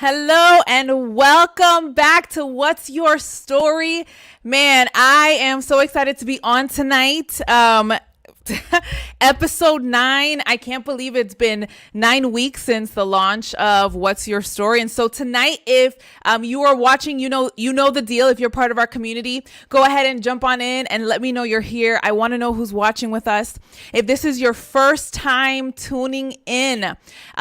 Hello and welcome back to What's Your Story? Man, I am so excited to be on tonight. Episode 9. I can't believe it's been 9 weeks since the launch of What's Your Story. And so tonight, if you are watching, you know the deal. If you're part of our community, go ahead and jump on in and let me know you're here. I want to know who's watching with us. If this is your first time tuning in,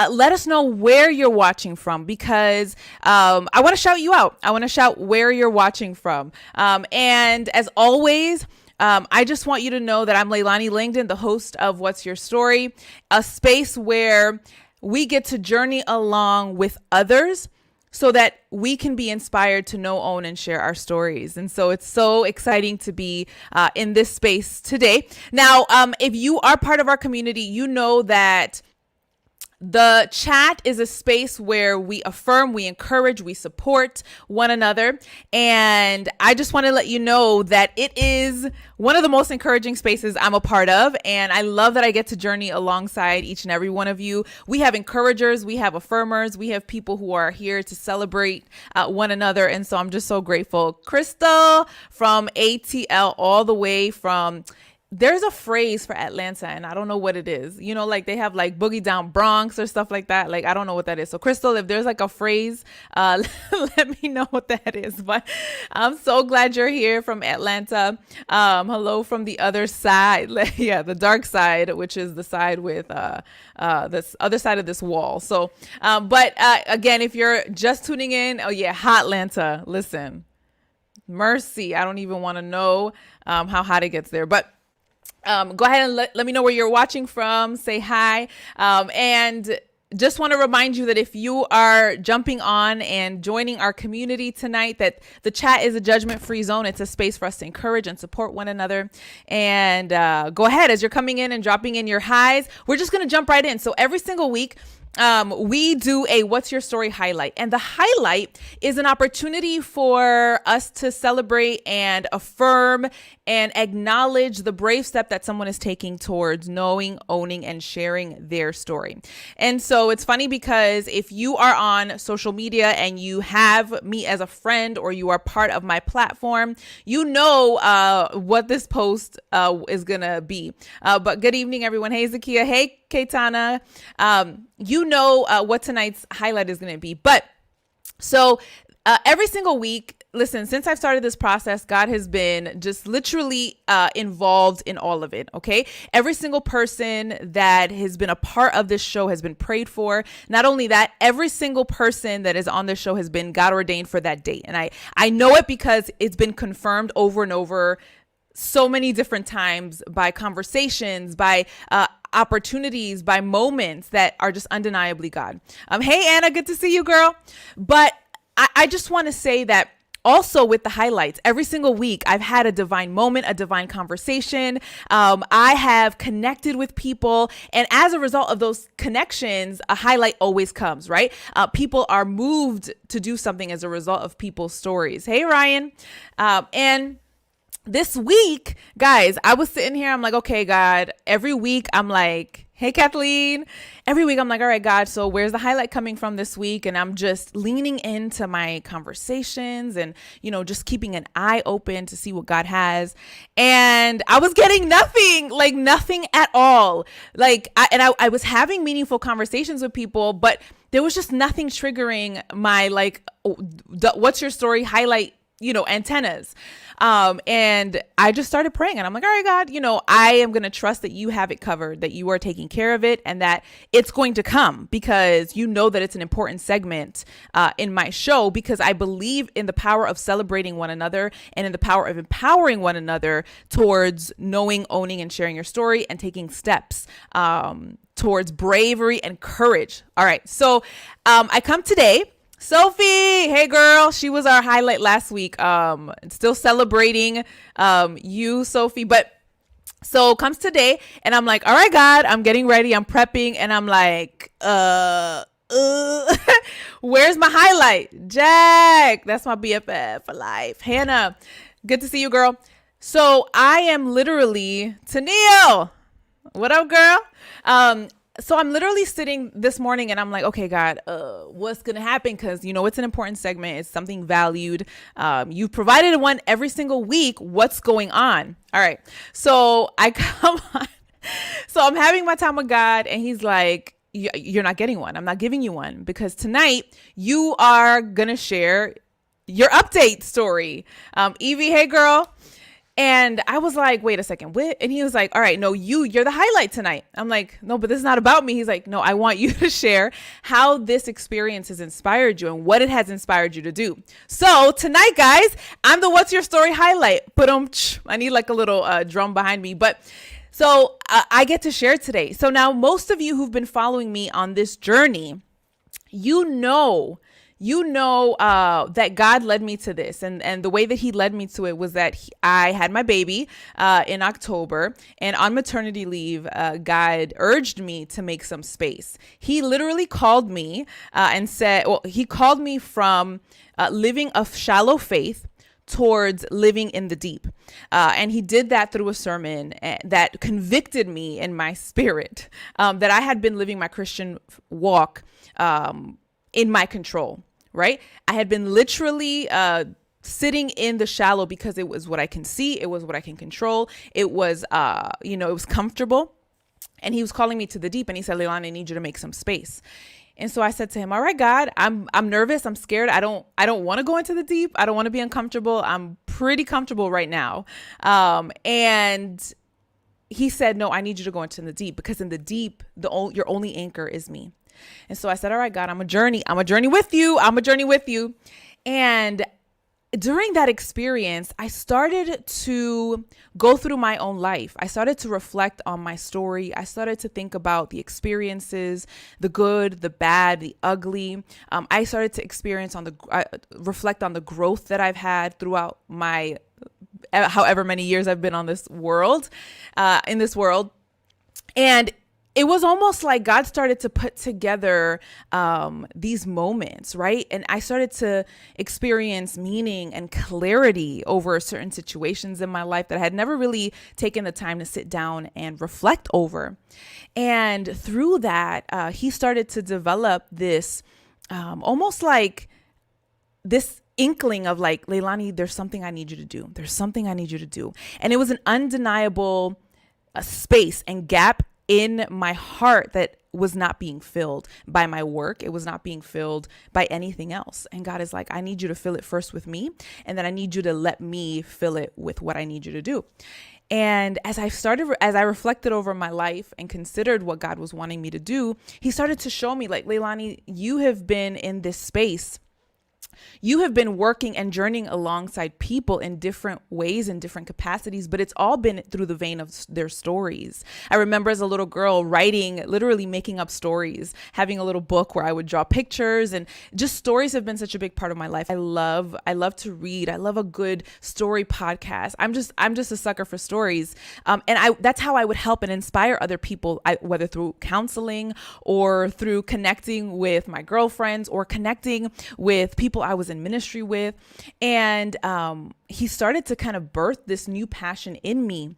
let us know where you're watching from, because I want to shout you out. I want to shout where you're watching from. And as always, I just want you to know that I'm Leilani Langdon, the host of What's Your Story, a space where we get to journey along with others so that we can be inspired to know, own, and share our stories. And so it's so exciting to be in this space today. Now, if you are part of our community, you know that the chat is a space where we affirm, we encourage, we support one another. And I just want to let you know that it is one of the most encouraging spaces I'm a part of. And I love that I get to journey alongside each and every one of you. We have encouragers, we have affirmers, we have people who are here to celebrate one another. And so I'm just so grateful. Crystal from ATL, all the way from... There's a phrase for Atlanta and I don't know what it is. You know, like they have like boogie down Bronx or stuff like that. Like, I don't know what that is. So Crystal, if there's like a phrase, let me know what that is. But I'm so glad you're here from Atlanta. Hello from the other side. Yeah, the dark side, which is the side with this other side of this wall. So, but again, if you're just tuning in, oh yeah, hot Atlanta. Listen, mercy. I don't even want to know how hot it gets there. But go ahead and let me know where you're watching from. Say hi. And just want to remind you that if you are jumping on and joining our community tonight, that the chat is a judgment-free zone. It's a space for us to encourage and support one another. And go ahead, as you're coming in and dropping in your highs, we're just going to jump right in. So every single week, we do a What's Your Story highlight. And the highlight is an opportunity for us to celebrate and affirm and acknowledge the brave step that someone is taking towards knowing, owning, and sharing their story. And so it's funny because if you are on social media and you have me as a friend or you are part of my platform, you know what this post is going to be. But good evening, everyone. Hey, Zakia. Hey, Kaitana. You know what tonight's highlight is going to be. But so every single week, listen, since I've started this process, God has been just literally involved in all of it. Okay. Every single person that has been a part of this show has been prayed for. Not only that, every single person that is on this show has been God ordained for that date. And I know it because it's been confirmed over and over so many different times by conversations, by opportunities, by moments that are just undeniably God. Hey, Anna, good to see you, girl. But I just want to say that also with the highlights, every single week, I've had a divine moment, a divine conversation. I have connected with people. And as a result of those connections, a highlight always comes, right? People are moved to do something as a result of people's stories. Hey, Ryan. And this week, guys, I was sitting here. I'm like, okay, God, every week I'm like, hey, Kathleen. Every week I'm like, all right, God, so where's the highlight coming from this week? And I'm just leaning into my conversations and, just keeping an eye open to see what God has. And I was getting nothing at all. I was having meaningful conversations with people, but there was just nothing triggering my what's your story highlight, antennas. And I just started praying and I'm like, all right, God, I am going to trust that you have it covered, that you are taking care of it and that it's going to come because that it's an important segment in my show, because I believe in the power of celebrating one another and in the power of empowering one another towards knowing, owning, and sharing your story and taking steps towards bravery and courage. All right. So I come today. Sophie, hey girl, she was our highlight last week. Still celebrating you, Sophie. But so comes today and I'm like, all right, God, I'm getting ready. I'm prepping and I'm like, where's my highlight? Jack, that's my BFF for life. Hannah, good to see you, girl. So I am literally, Tennille, what up, girl? so I'm literally sitting this morning and I'm like, okay, God, what's going to happen? Because, it's an important segment. It's something valued. You've provided one every single week. What's going on? All right. So I come on. So I'm having my time with God, and he's like, you're not getting one. I'm not giving you one, because tonight you are going to share your update story. Evie, hey girl. And I was like, wait a second, what? And he was like, all right, no, you're the highlight tonight. I'm like, no, but this is not about me. He's like, no, I want you to share how this experience has inspired you and what it has inspired you to do. So tonight, guys, I'm the What's Your Story highlight. But I need like a little drum behind me. But so I get to share today. So now most of you who've been following me on this journey, you know that God led me to this. And the way that he led me to it was that I had my baby in October, and on maternity leave, God urged me to make some space. He literally called me and said, well, he called me from living a shallow faith towards living in the deep. And he did that through a sermon that convicted me in my spirit that I had been living my Christian walk in my control. Right? I had been literally sitting in the shallow because it was what I can see. It was what I can control. It was, it was comfortable. And he was calling me to the deep. And he said, Leilani, I need you to make some space. And so I said to him, all right, God, I'm nervous. I'm scared. I don't want to go into the deep. I don't want to be uncomfortable. I'm pretty comfortable right now. And he said, no, I need you to go into the deep, because in the deep, your only anchor is me. And so I said, all right, God, I'm a journey with you. And during that experience, I started to go through my own life. I started to reflect on my story. I started to think about the experiences, the good, the bad, the ugly. I started to reflect on the growth that I've had throughout my however many years I've been on this world, in this world. And it was almost like God started to put together these moments, right? And I started to experience meaning and clarity over certain situations in my life that I had never really taken the time to sit down and reflect over. And through that, he started to develop this almost like this inkling of like, Leilani, there's something I need you to do. There's something I need you to do. And it was an undeniable space and gap in my heart that was not being filled by my work. It was not being filled by anything else. And God is like, I need you to fill it first with me. And then I need you to let me fill it with what I need you to do. And as I reflected over my life and considered what God was wanting me to do, he started to show me like, Leilani, you have been in this space. You have been working and journeying alongside people in different ways, in different capacities, but it's all been through the vein of their stories. I remember as a little girl writing, literally making up stories, having a little book where I would draw pictures, and just stories have been such a big part of my life. I love to read. I love a good story podcast. I'm just a sucker for stories. That's how I would help and inspire other people, whether through counseling or through connecting with my girlfriends or connecting with people I was in ministry with. And he started to kind of birth this new passion in me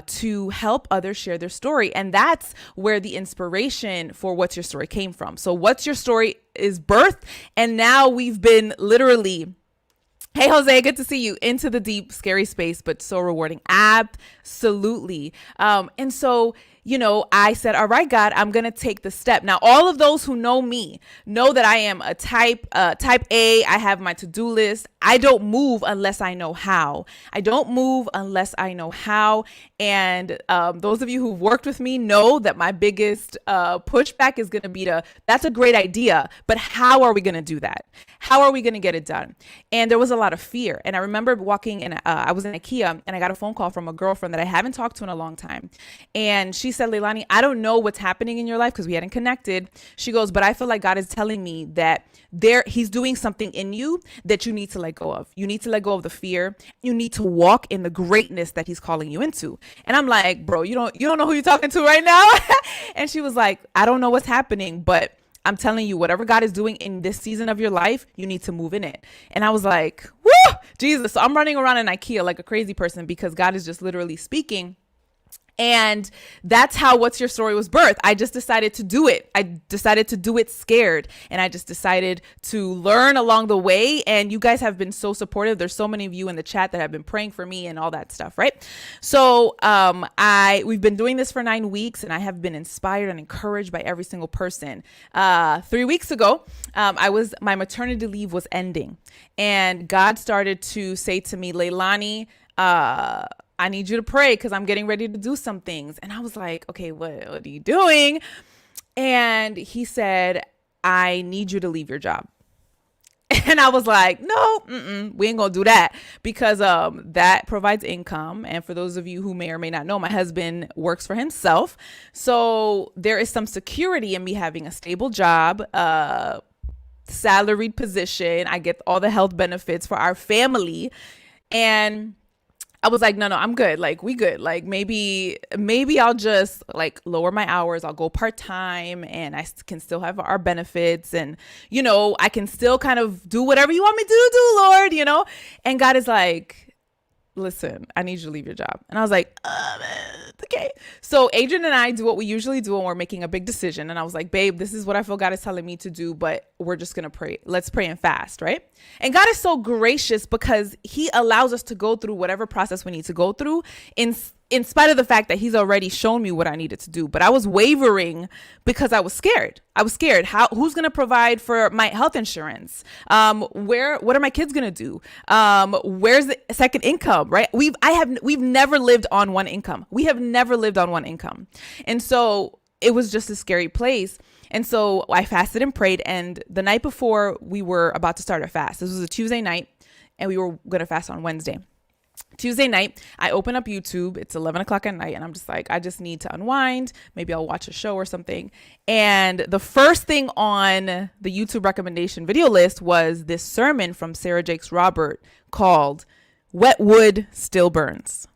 to help others share their story. And that's where the inspiration for What's Your Story came from. So What's Your Story is birthed. And now we've been literally, hey, Jose, good to see you, into the deep, scary space, but so rewarding. Absolutely. And so, I said, all right, God, I'm going to take the step. Now, all of those who know me know that I am a type A. I have my to-do list. I don't move unless I know how. And those of you who've worked with me know that my biggest pushback is going to be that's a great idea, but how are we going to do that? How are we going to get it done? And there was a lot of fear. And I remember walking in, I was in IKEA, and I got a phone call from a girlfriend that I haven't talked to in a long time. And she said, Leilani, I don't know what's happening in your life because we hadn't connected. She goes, but I feel like God is telling me that he's doing something in you that you need to let go of. You need to let go of the fear. You need to walk in the greatness that he's calling you into. And I'm like, bro, you don't know who you're talking to right now. And she was like, I don't know what's happening, but I'm telling you, whatever God is doing in this season of your life, you need to move in it. And I was like, woo, Jesus. So I'm running around in IKEA like a crazy person because God is just literally speaking. And that's how What's Your Story was birthed. I just decided to do it. I decided to do it scared. And I just decided to learn along the way. And you guys have been so supportive. There's so many of you in the chat that have been praying for me and all that stuff, right? So we've been doing this for 9 weeks, and I have been inspired and encouraged by every single person. 3 weeks ago, my maternity leave was ending. And God started to say to me, Leilani, I need you to pray because I'm getting ready to do some things. And I was like, okay, what are you doing? And he said, I need you to leave your job. And I was like, no, we ain't gonna do that, because that provides income. And for those of you who may or may not know, my husband works for himself. So there is some security in me having a stable job, salaried position. I get all the health benefits for our family. And I was like, no, I'm good. Like, we good. Like, maybe I'll just like lower my hours. I'll go part-time, and I can still have our benefits, and, I can still kind of do whatever you want me to do, Lord, And God is like, listen, I need you to leave your job. And I was like, okay. So Adrian and I do what we usually do when we're making a big decision. And I was like, babe, this is what I feel God is telling me to do, but we're just going to pray. Let's pray and fast, right? And God is so gracious because he allows us to go through whatever process we need to go through in spite of the fact that he's already shown me what I needed to do. But I was wavering because I was scared. Who's going to provide for my health insurance? What are my kids going to do? Where's the second income, right? We've never lived on one income. We have never lived on one income. And so it was just a scary place. And so I fasted and prayed. And the night before we were about to start a fast, this was a Tuesday night, and we were going to fast on Wednesday. Tuesday night, I open up YouTube. It's 11 o'clock at night, and I'm just like, I just need to unwind. Maybe I'll watch a show or something. And the first thing on the YouTube recommendation video list was this sermon from Sarah Jakes Robert called Wet Wood Still Burns.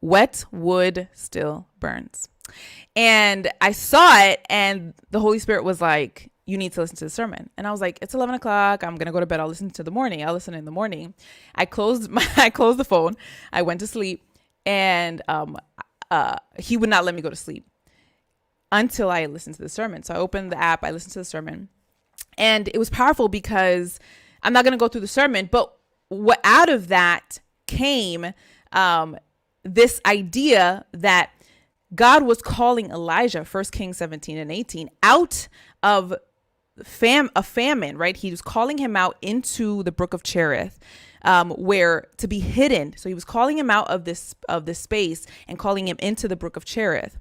Wet Wood Still Burns. And I saw it, and the Holy Spirit was like, you need to listen to the sermon. And I was like, it's 11 o'clock. I'm going to go to bed. I'll listen in the morning. I closed the phone. I went to sleep, and he would not let me go to sleep until I listened to the sermon. So I opened the app, I listened to the sermon, and it was powerful because I'm not going to go through the sermon, but what out of that came, this idea that God was calling Elijah, 1 Kings 17 and 18, out of a famine, right? He was calling him out into the brook of Cherith, where to be hidden. So he was calling him out of this space and calling him into the brook of Cherith.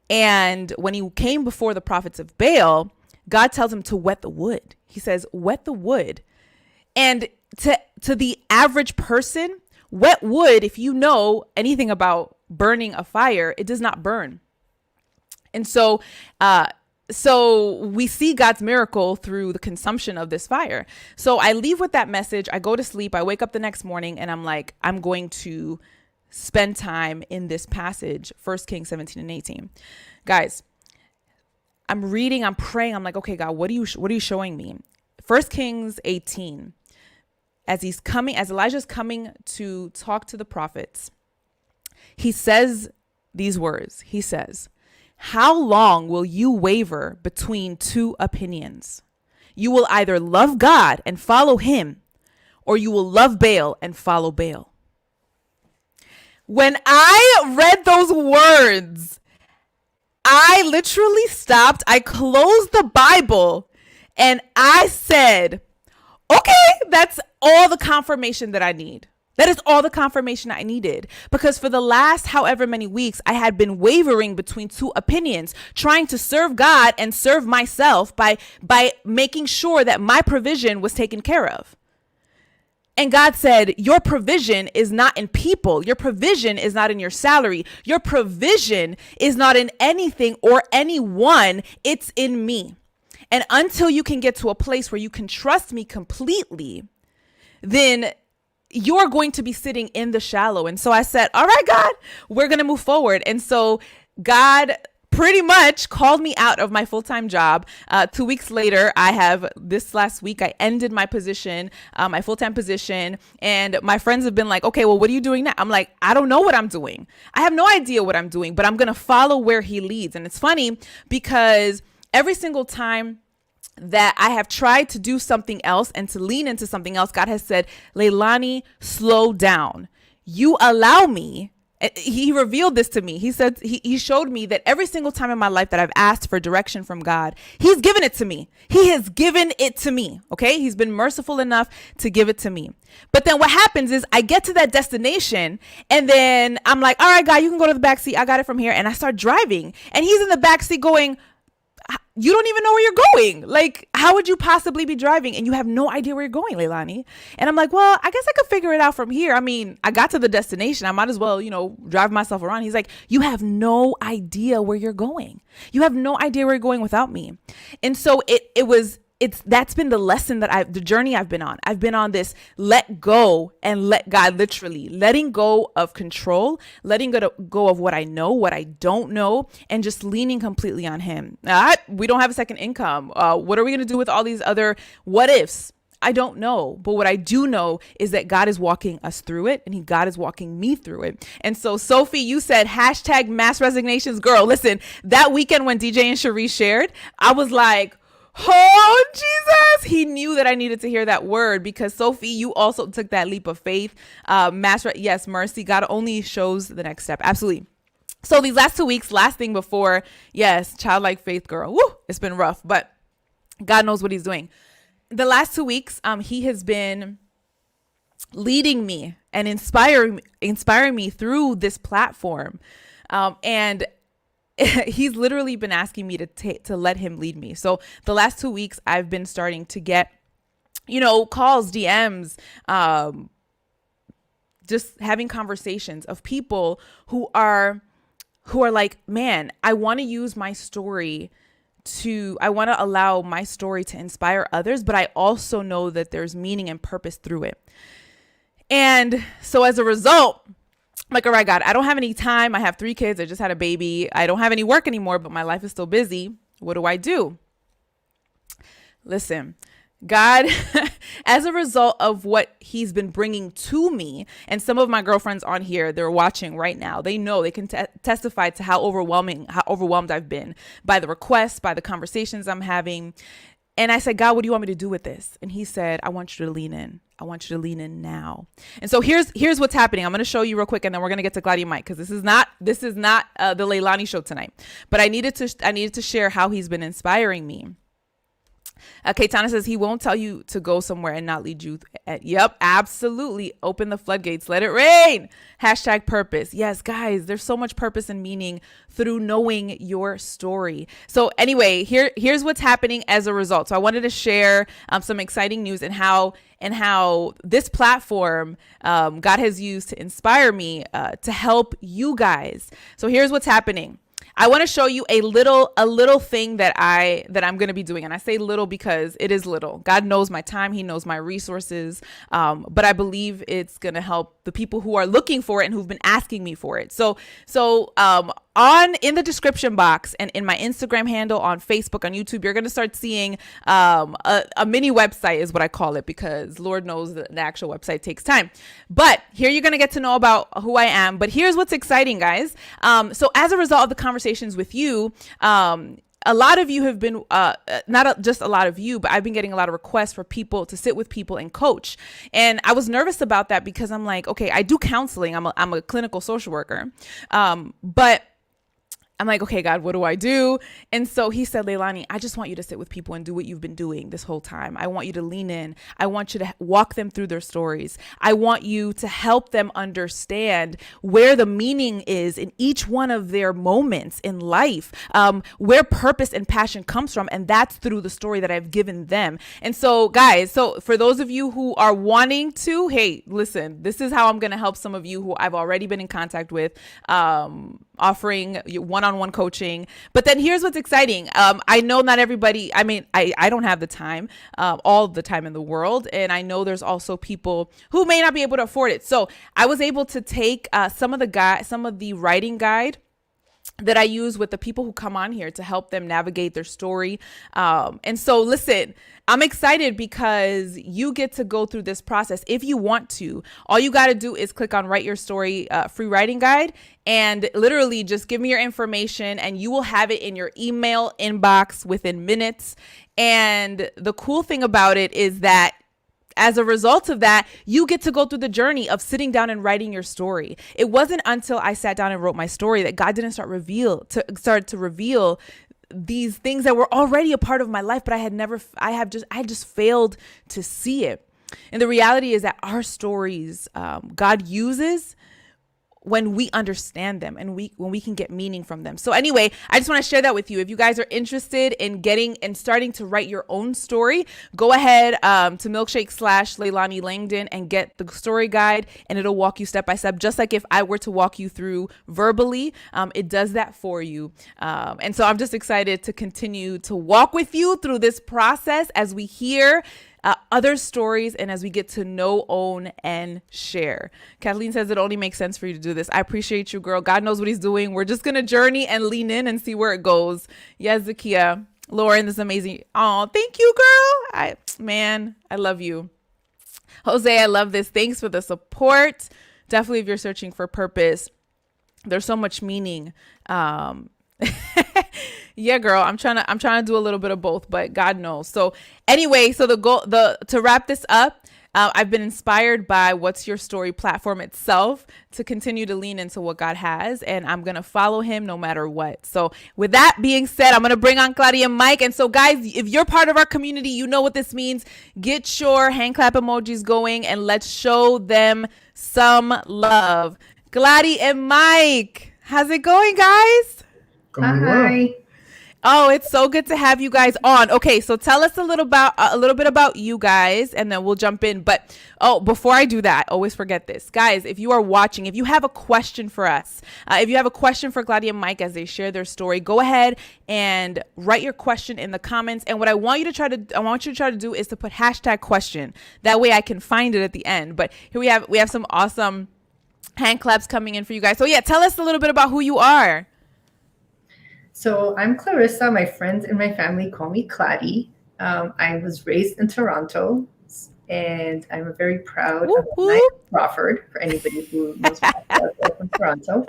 And when he came before the prophets of Baal, God tells him to wet the wood. He says, wet the wood. And to the average person, wet wood, if you know anything about burning a fire, it does not burn. And so we see God's miracle through the consumption of this fire. So I leave with that message. I go to sleep. I wake up the next morning, and I'm like, I'm going to spend time in this passage, 1 Kings 17 and 18. Guys, I'm reading, I'm praying. I'm like, okay, God, what are you showing me? 1 Kings 18, as Elijah's coming to talk to the prophets, he says these words. He says, how long will you waver between two opinions? You will either love God and follow him, or you will love Baal and follow Baal. When I read those words, I literally stopped. I closed the Bible and I said, okay, that's all the confirmation that I need. That is all the confirmation I needed, because for the last however many weeks, I had been wavering between two opinions, trying to serve God and serve myself by making sure that my provision was taken care of. And God said, your provision is not in people. Your provision is not in your salary. Your provision is not in anything or anyone. It's in me. And until you can get to a place where you can trust me completely, then you're going to be sitting in the shallow. And so I said, all right, God, we're going to move forward. And so God pretty much called me out of my full-time job. 2 weeks later, this last week, I ended my position, my full-time position. And my friends have been like, okay, well, what are you doing now? I'm like, I don't know what I'm doing. I have no idea what I'm doing, but I'm going to follow where he leads. And it's funny because every single time that I have tried to do something else and to lean into something else, God has said, Leilani, slow down. You allow me. He revealed this to me. He said, he showed me that every single time in my life that I've asked for direction from God, he's given it to me. He has given it to me. Okay. He's been merciful enough to give it to me. But then what happens is I get to that destination and then I'm like, all right, God, you can go to the back seat. I got it from here. And I start driving and he's in the back seat going, you don't even know where you're going. Like, how would you possibly be driving and you have no idea where you're going, Leilani? And I'm like, well, I guess I could figure it out from here. I mean, I got to the destination. I might as well, drive myself around. He's like, you have no idea where you're going. You have no idea where you're going without me. And so that's been the lesson the journey I've been on. I've been on this let go and let God, literally letting go of control, letting go of what I know, what I don't know, and just leaning completely on him. We don't have a second income. What are we going to do with all these other what ifs? I don't know. But what I do know is that God is walking us through it and God is walking me through it. And so, Sophie, you said hashtag mass resignations. Girl, listen, that weekend when DJ and Cherie shared, I was like, oh, Jesus. He knew that I needed to hear that word because Sophie, you also took that leap of faith. Yes, mercy. God only shows the next step. Absolutely. So these last 2 weeks, last thing before, yes, childlike faith, girl. Woo, it's been rough, but God knows what he's doing. The last 2 weeks, he has been leading me and inspiring me through this platform. And he's literally been asking me to let him lead me. So the last 2 weeks I've been starting to get, calls, DMs, just having conversations of people who are like, man, I want to use my story I want to allow my story to inspire others, but I also know that there's meaning and purpose through it. And so as a result, I'm like, all right, God, I don't have any time. I have 3 kids. I just had a baby. I don't have any work anymore, but my life is still busy. What do I do? Listen, God, as a result of what he's been bringing to me, and some of my girlfriends on here, they're watching right now. They know, they can testify to how overwhelmed I've been by the requests, by the conversations I'm having. And I said, God, what do you want me to do with this? And he said, I want you to lean in. I want you to lean in now. And so here's what's happening. I'm going to show you real quick, and then we're going to get to Claudia Mike, because this is not the Leilani show tonight. But I needed to share how he's been inspiring me. Kaitana says he won't tell you to go somewhere and not lead you. Yep, absolutely. Open the floodgates. Let it rain. Hashtag purpose. Yes, guys, there's so much purpose and meaning through knowing your story. So anyway, here's what's happening as a result. So I wanted to share some exciting news and how this platform God has used to inspire me to help you guys. So here's what's happening. I want to show you a little thing that I'm going to be doing. And I say little because it is little. God knows my time. He knows my resources. But I believe it's going to help the people who are looking for it and who've been asking me for it. So in the description box and in my Instagram handle, on Facebook, on YouTube, you're going to start seeing a mini website is what I call it, because Lord knows the actual website takes time. But here you're going to get to know about who I am. But here's what's exciting, guys. So as a result of the conversations with you, a lot of you have been, just a lot of you, but I've been getting a lot of requests for people to sit with people and coach. And I was nervous about that because I'm like, okay, I do counseling. I'm a clinical social worker. But I'm like, okay, God, what do I do? And so he said, Leilani, I just want you to sit with people and do what you've been doing this whole time. I want you to lean in. I want you to walk them through their stories. I want you to help them understand where the meaning is in each one of their moments in life, where purpose and passion comes from. And that's through the story that I've given them. And so, guys, for those of you who are wanting to, hey, listen, this is how I'm going to help some of you who I've already been in contact with, offering one-on-one coaching. But then here's what's exciting. I know not everybody, I don't have the time, all the time in the world. And I know there's also people who may not be able to afford it. So I was able to take some of the writing guide that I use with the people who come on here to help them navigate their story. And so, listen, I'm excited because you get to go through this process if you want to. All you got to do is click on Write Your Story free writing guide and literally just give me your information and you will have it in your email inbox within minutes. And the cool thing about it is that as a result of that, you get to go through the journey of sitting down and writing your story. It wasn't until I sat down and wrote my story that God didn't start to reveal these things that were already a part of my life, but I had just failed to see it. And the reality is that our stories, God uses when we understand them and when we can get meaning from them. So anyway, I just want to share that with you. If you guys are interested in getting and starting to write your own story, go ahead to Milkshake/Leilani Langdon and get the story guide, and it'll walk you step by step. Just like if I were to walk you through verbally, it does that for you. And so I'm just excited to continue to walk with you through this process as we hear other stories and as we get to know, own, and share. Kathleen says it only makes sense for you to do this. I appreciate you, girl. God knows what he's doing. We're just going to journey and lean in and see where it goes. Yes, Zakia. Lauren, this is amazing. Oh, thank you, girl. I love you. Jose, I love this. Thanks for the support. Definitely if you're searching for purpose, there's so much meaning. Yeah, girl, I'm trying to do a little bit of both, but God knows. So anyway, so to wrap this up, I've been inspired by What's Your Story platform itself to continue to lean into what God has, and I'm going to follow him no matter what. So with that being said, I'm going to bring on Claudia and Mike. And so guys, if you're part of our community, you know what this means. Get your hand clap emojis going and let's show them some love. Gladys and Mike, how's it going, guys? Hi. Oh, it's so good to have you guys on. Okay, so tell us a little bit about you guys, and then we'll jump in. But before I do that, always forget this, guys. If you are watching, if you have a question for us, if you have a question for Claudia and Mike as they share their story, go ahead and write your question in the comments. And what I want you to try to do is to put #question. That way, I can find it at the end. But here we have some awesome hand claps coming in for you guys. So yeah, tell us a little bit about who you are. So I'm Clarissa. My friends and my family call me Clari. I was raised in Toronto, and I'm a very proud of Crawford, for anybody who knows from Toronto.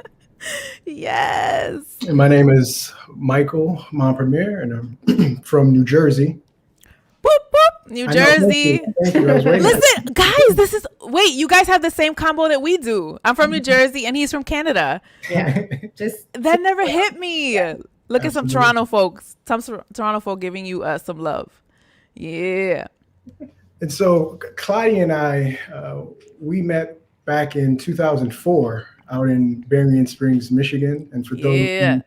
Yes. And my name is Michael Montpremier, and I'm from New Jersey. Boop, boop, New Jersey. Thank you. Listen, guys, you guys have the same combo that we do. I'm from New Jersey and he's from Canada. Yeah. That never hit me. Yeah. Look at some Toronto folks. Some Toronto folk giving you some love. Yeah. And so Claudia and I, we met back in 2004 out in Berrien Springs, Michigan. And for those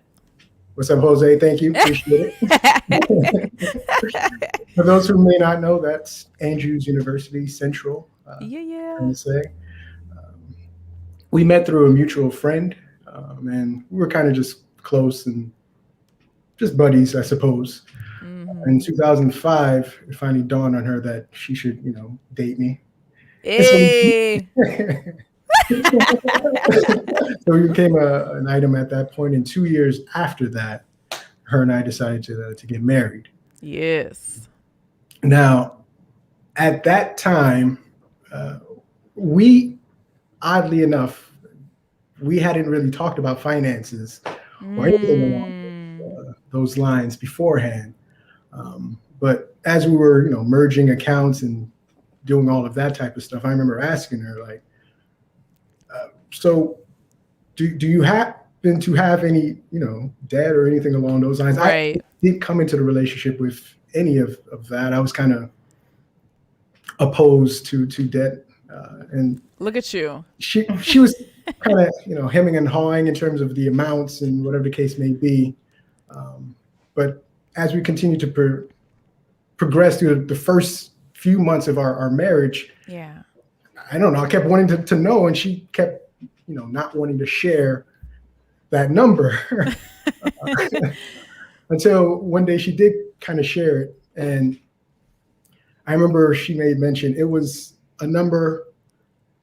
what's up, Jose? Thank you. Appreciate it. For those who may not know, that's Andrews University Central. We met through a mutual friend, and we were kind of just close and just buddies, I suppose. Mm-hmm. In 2005, it finally dawned on her that she should, date me. Hey. So we became an item at that point. And 2 years after that, her and I decided to get married. Yes. Now, at that time, we, oddly enough, we hadn't really talked about finances or anything along those lines beforehand. But as we were, merging accounts and doing all of that type of stuff, I remember asking her, like, so do you happen to have any, debt or anything along those lines? Right. I didn't come into the relationship with any of that. I was kind of opposed to debt. And look at you. She was kind of, hemming and hawing in terms of the amounts and whatever the case may be. But as we continue to progress through the first few months of our marriage, I don't know, I kept wanting to know, and she kept, not wanting to share that number until one day she did kind of share it. And I remember she made mention, it was a number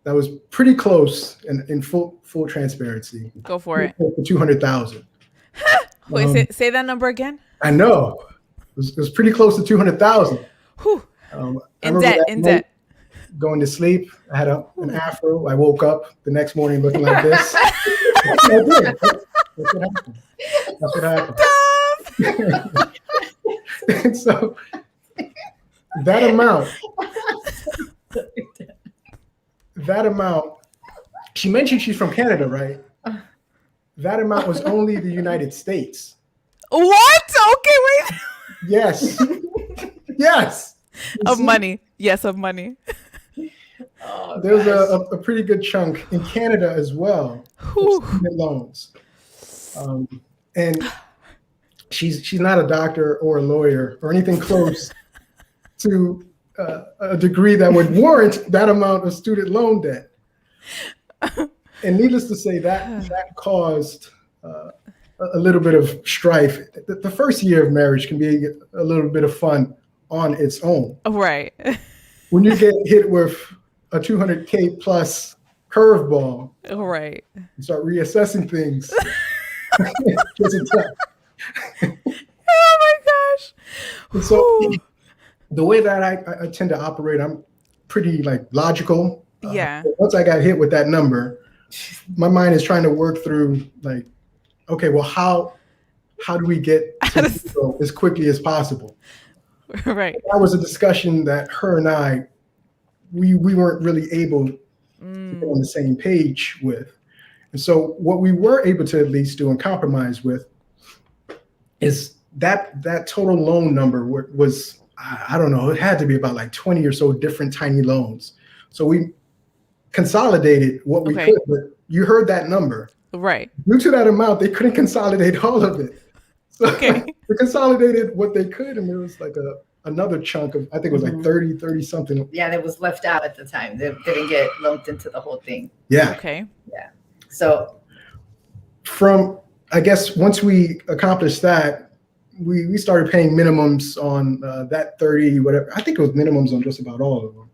that was pretty close and in full transparency. Go for it. $200,000. Wait, Um, say that number again. I know it was pretty close to 200,000. Whew. I In remember debt, that in night debt. going to sleep. I had an afro. I woke up the next morning looking like this. That's what I did. That's what happened. That's what happened. And so that amount, she mentioned she's from Canada, right? That amount was only the United States. What? Okay, wait. Yes. Yes. Of money. Yes, of money. Oh, There was gosh. a pretty good chunk in Canada as well for student loans. And she's not a doctor or a lawyer or anything close to a degree that would warrant that amount of student loan debt. And needless to say, that caused a little bit of strife. The first year of marriage can be a little bit of fun on its own. Right. When you get hit with a 200K plus curveball, Right. you start reassessing things. It's tough. Oh my gosh. And so the way that I tend to operate, I'm pretty like logical. Yeah. Once I got hit with that number, my mind is trying to work through like, okay, well, how do we get to zero as quickly as possible? Right. That was a discussion that her and I, we weren't really able to get on the same page with. And so what we were able to at least do and compromise with is that total loan number was, I don't know, it had to be about like 20 or so different tiny loans. So we consolidated what we could, but you heard that number. Right. Due to that amount, they couldn't consolidate all of it. So they consolidated what they could, and there was like another chunk of, I think it was like 30 something. Yeah, that was left out at the time. They didn't get lumped into the whole thing. Yeah. Okay. Yeah. So from, I guess, once we accomplished that, we started paying minimums on that 30, whatever. I think it was minimums on just about all of them.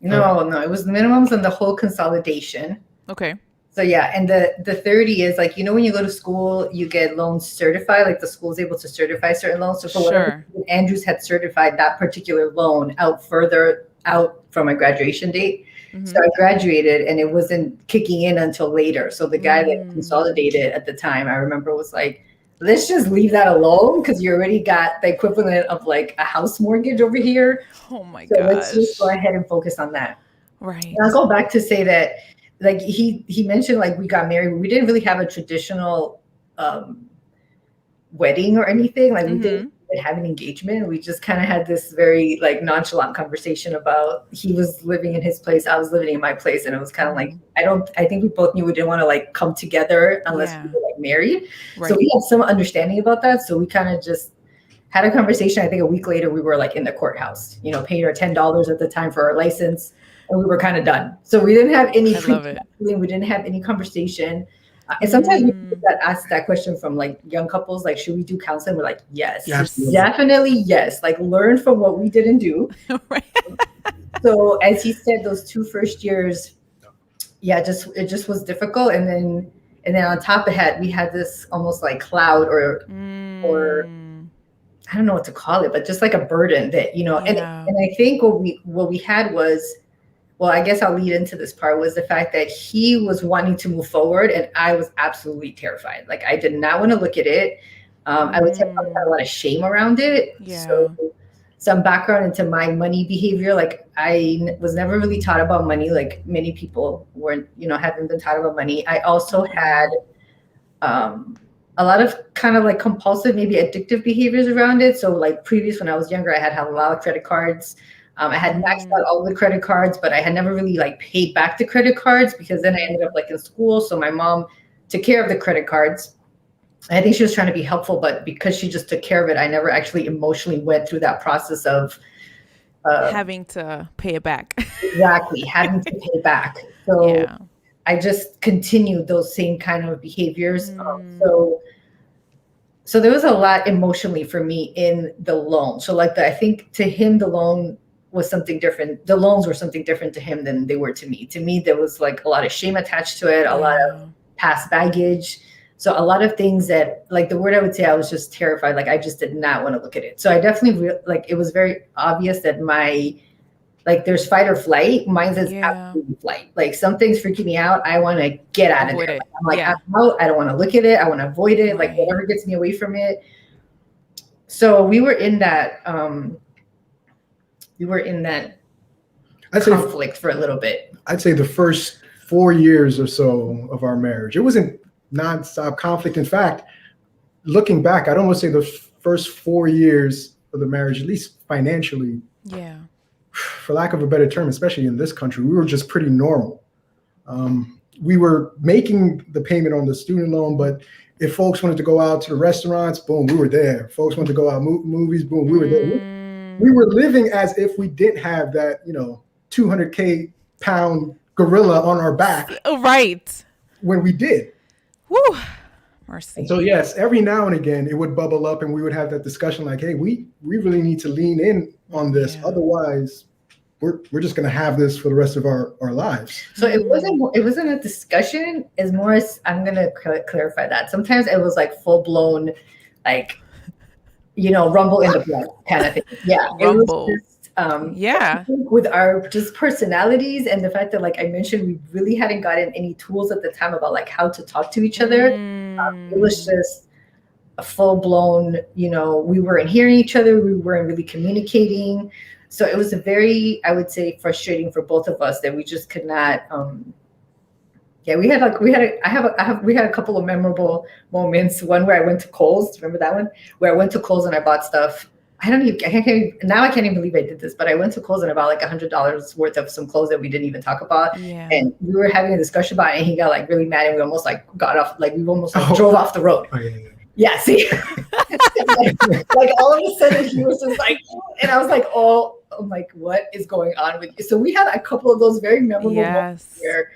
no, it was the minimums on the whole consolidation. Okay. So yeah, and the 30 is like, when you go to school, you get loans certified, like the school is able to certify certain loans. So for whatever Andrews had certified that particular loan further out from my graduation date. So I graduated and it wasn't kicking in until later. So the guy that consolidated at the time, I remember, was like, let's just leave that alone because you already got the equivalent of like a house mortgage over here. Oh my So gosh. let's just go ahead and focus on that. Right. And I'll go back to say that, like he mentioned, like we got married. We didn't really have a traditional wedding or anything. Like we didn't have an engagement. We just kind of had this very like nonchalant conversation about he was living in his place, I was living in my place, and it was kind of like I think we both knew we didn't want to like come together unless we were like married. Right. So we had some understanding about that. So we kind of just had a conversation. I think a week later we were like in the courthouse, paid our $10 at the time for our license. And we were kind of done. So we didn't have any we didn't have any conversation. And sometimes we get asked that question from like young couples, like, should we do counseling? We're like, yes, definitely yes. Like learn from what we didn't do. Right. So as he said, those 2 first years, it just was difficult. And then on top of that, we had this almost like cloud or I don't know what to call it, but just like a burden that, and I think what we had was, well, I guess I'll lead into this part, was the fact that he was wanting to move forward and I was absolutely terrified. Like I did not want to look at it. I would say I probably had a lot of shame around it. Yeah. So some background into my money behavior. Like I was never really taught about money. Like many people weren't, haven't been taught about money. I also had a lot of kind of like compulsive, maybe addictive behaviors around it. So like when I was younger, I had a lot of credit cards. I had maxed out all the credit cards, but I had never really like paid back the credit cards because then I ended up like in school. So my mom took care of the credit cards. I think she was trying to be helpful, but because she just took care of it, I never actually emotionally went through that process of having to pay it back. Exactly, having to pay back. So I just continued those same kind of behaviors. So there was a lot emotionally for me in the loan. So like I think to him, the loan was something different. The loans were something different to him than they were to me. To me, there was like a lot of shame attached to it, a lot of past baggage. So a lot of things that, like, the word I would say, I was just terrified. Like, I just did not want to look at it. So I definitely like, it was very obvious that like, there's fight or flight. Mine is absolutely flight. Like, some things freaking me out. I want to get out of there. Like, I'm like, I'm out. I don't want to look at it. I want to avoid it. Like, whatever gets me away from it. So we were in that conflict for a little bit. I'd say the first 4 years or so of our marriage, it wasn't nonstop conflict. In fact, looking back, I'd almost say the first 4 years of the marriage, at least financially, for lack of a better term, especially in this country, we were just pretty normal. We were making the payment on the student loan, but if folks wanted to go out to the restaurants, boom, we were there. Folks wanted to go out movies, boom, we were there. We were living as if we didn't have that, 200K pound gorilla on our back. Right. When we did. Whew. Mercy. And so yes, every now and again it would bubble up and we would have that discussion like, hey, we really need to lean in on this. Otherwise, we're just going to have this for the rest of our lives. So it wasn't a discussion as more as, I'm going to clarify that. Sometimes it was like full blown, like, rumble in the blood kind of thing. Yeah. Rumble. It was just, with our just personalities and the fact that, like I mentioned, we really hadn't gotten any tools at the time about like how to talk to each other. It was just a full blown, we weren't hearing each other. We weren't really communicating. So it was a very, I would say, frustrating for both of us that we just could not. We had a couple of memorable moments. One where I went to Kohl's. Remember that one? Where I went to Kohl's and I bought stuff. I can't even believe I did this, but I went to Kohl's and I bought like $100 worth of some clothes that we didn't even talk about. Yeah. And we were having a discussion about it and he got like really mad and we almost like got off, like we almost like drove off the road. Oh, yeah, see, like all of a sudden he was just like, and I was like, I'm like, what is going on with you? So we had a couple of those very memorable moments where,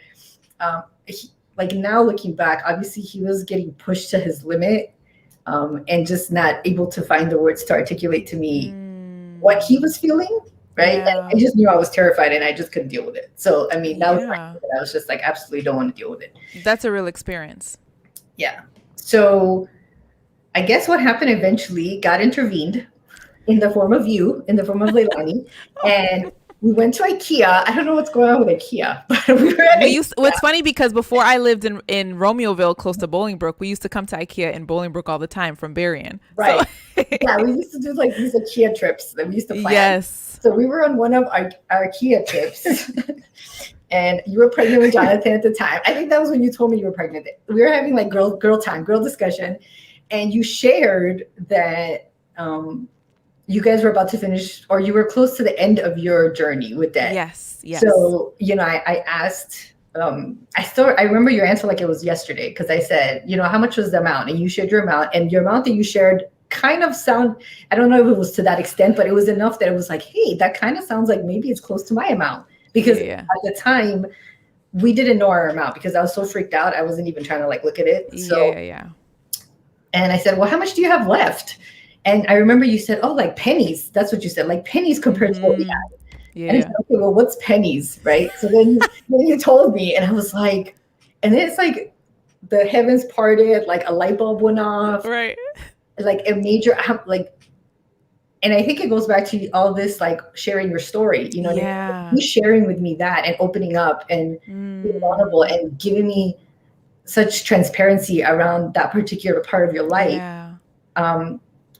like now looking back, obviously he was getting pushed to his limit, and just not able to find the words to articulate to me what he was feeling. Right. Yeah. I just knew I was terrified and I just couldn't deal with it. So, I mean, that was I was just like, absolutely don't want to deal with it. That's a real experience. Yeah. So I guess what happened eventually, God intervened in the form of Leilani, and we went to IKEA. I don't know what's going on with IKEA, but we were at IKEA. It's funny because before I lived in Romeoville, close to Bolingbrook, we used to come to IKEA in Bolingbrook all the time from Berrien. Right. So. Yeah, we used to do like these IKEA trips that we used to plan. Yes. So we were on one of our IKEA trips. And you were pregnant with Jonathan at the time. I think that was when you told me you were pregnant. We were having like girl discussion. And you shared that you guys were about to finish, or you were close to the end of your journey with that. Yes. So, I asked, I remember your answer like it was yesterday, because I said, how much was the amount? And you shared your amount, and your amount that you shared kind of I don't know if it was to that extent, but it was enough that it was like, hey, that kind of sounds like maybe it's close to my amount. Because at the time, we didn't know our amount because I was so freaked out. I wasn't even trying to like look at it. So, and I said, well, how much do you have left? And I remember you said, oh, like pennies. That's what you said, like pennies compared to what we had. Yeah. And I said, okay, well, what's pennies, right? So then you told me, and I was like, and then it's like the heavens parted, like a light bulb went off. Right. Like a major, and I think it goes back to all this, like sharing your story, you sharing with me that and opening up and being vulnerable and giving me such transparency around that particular part of your life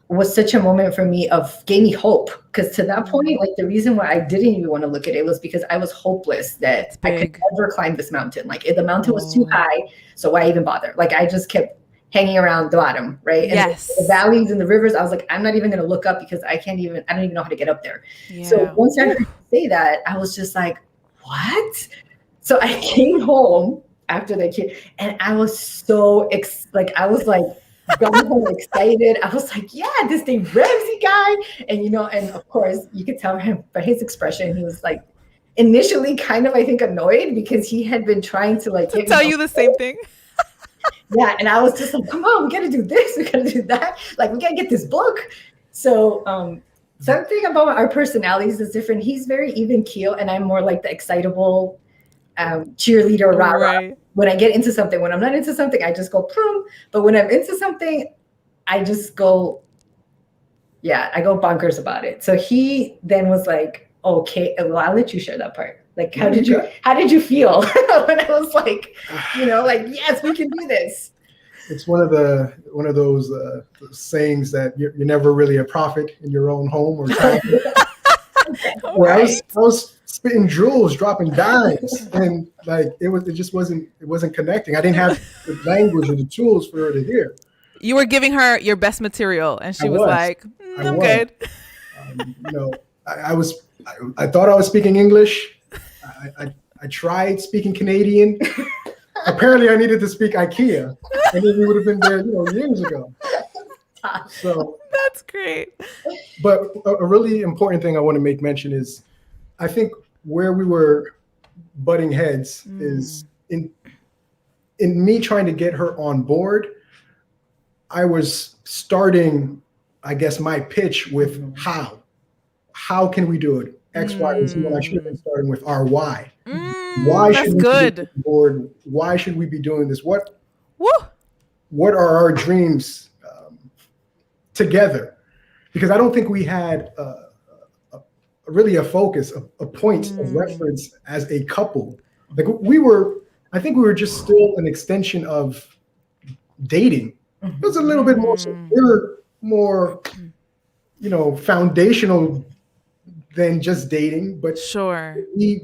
was such a moment for me gave me hope. Because to that point, like the reason why I didn't even want to look at it was because I was hopeless that I could never climb this mountain. Like the mountain was too high, so why even bother? Like I just kept hanging around the bottom, right? And the valleys and the rivers, I was like, I'm not even going to look up because I don't even know how to get up there. Yeah. So once I heard you say that, I was just like, what? So I came home after the kid, and I was so I was like going home excited. I was like, yeah, this thing Ramsey guy. And and of course you could tell him by his expression, he was like initially kind of, I think, annoyed because he had been trying to like tell you the same thing. Yeah, and I was just like, come on, we got to do this, we got to do that. Like, we got to get this book. So something about our personalities is different. He's very even keel, and I'm more like the excitable cheerleader, rah-rah. Right. when I get into something. When I'm not into something, I just go boom. But when I'm into something, I just go, yeah, I go bonkers about it. So he then was like, okay, well, I'll let you share that part. Like, how did you feel when I was like, like, yes, we can do this. It's one of those sayings that you're never really a prophet in your own home or child. Where I was spitting jewels, dropping dimes, and like it wasn't connecting. I didn't have the language or the tools for her to hear. You were giving her your best material, and she was like, "I'm good." I thought I was speaking English. I tried speaking Canadian. Apparently, I needed to speak IKEA, and then we would have been there, years ago. So that's great. But a really important thing I want to make mention is, I think where we were butting heads is in me trying to get her on board. I was starting, I guess, my pitch with how can we do it? X, Y, and Z. When I should have been starting with our why. Why should we be on board? Why should we be doing this? What are our dreams together? Because I don't think we had really a focus, a point of reference as a couple. Like I think we were just still an extension of dating. It was a little bit more secure, more, foundational than just dating. But sure,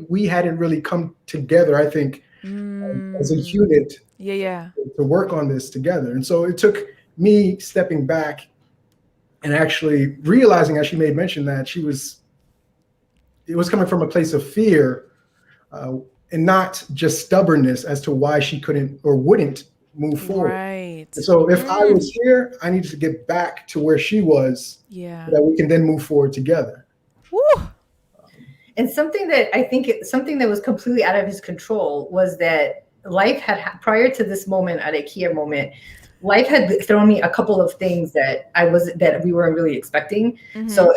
we hadn't really come together, I think, as a unit. Yeah. To work on this together. And so it took me stepping back and actually realizing, as she made mention, that it was coming from a place of fear and not just stubbornness as to why she couldn't or wouldn't move forward. Right. And so if I was here, I needed to get back to where she was, so that we can then move forward together. Woo. And something that was completely out of his control was that life had, prior to this moment, at IKEA moment, life had thrown me a couple of things that we weren't really expecting. So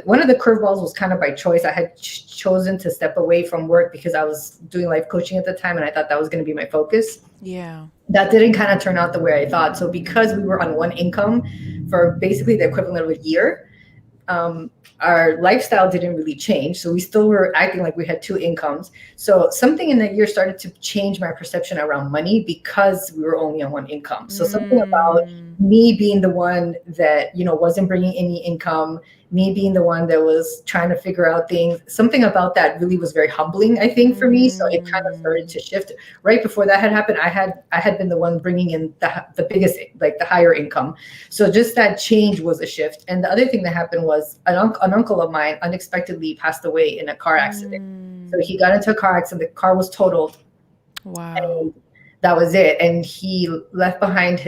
one of the curveballs was kind of by choice. I had chosen to step away from work because I was doing life coaching at the time, and I thought that was going to be my focus. Yeah. That didn't kind of turn out the way I thought. So because we were on one income for basically the equivalent of a year, our lifestyle didn't really change. So we still were acting like we had two incomes. So something in that year started to change my perception around money because we were only on one income. So something about me being the one that, wasn't bringing any income, me being the one that was trying to figure out things, something about that really was very humbling, I think, for me. So it kind of started to shift. Right before that had happened, I had been the one bringing in the biggest, like the higher income. So just that change was a shift. And the other thing that happened was an uncle of mine unexpectedly passed away in a car accident. So he got into a car accident, the car was totaled. Wow. And that was it. And he left behind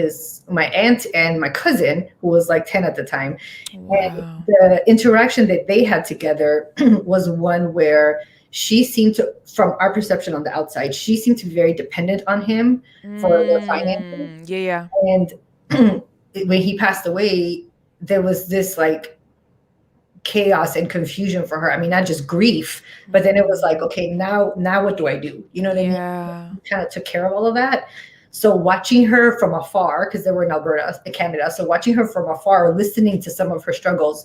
my aunt and my cousin, who was like 10 at the time. Wow. And the interaction that they had together was one where she seemed to, from our perception on the outside, she seemed to be very dependent on him for their finances. Yeah. And when he passed away, there was this like chaos and confusion for her. I mean, not just grief, but then it was like, okay, now what do I do? You know what I mean? Kind of took care of all of that. So watching her from afar, because they were in Alberta, Canada. So watching her from afar, listening to some of her struggles,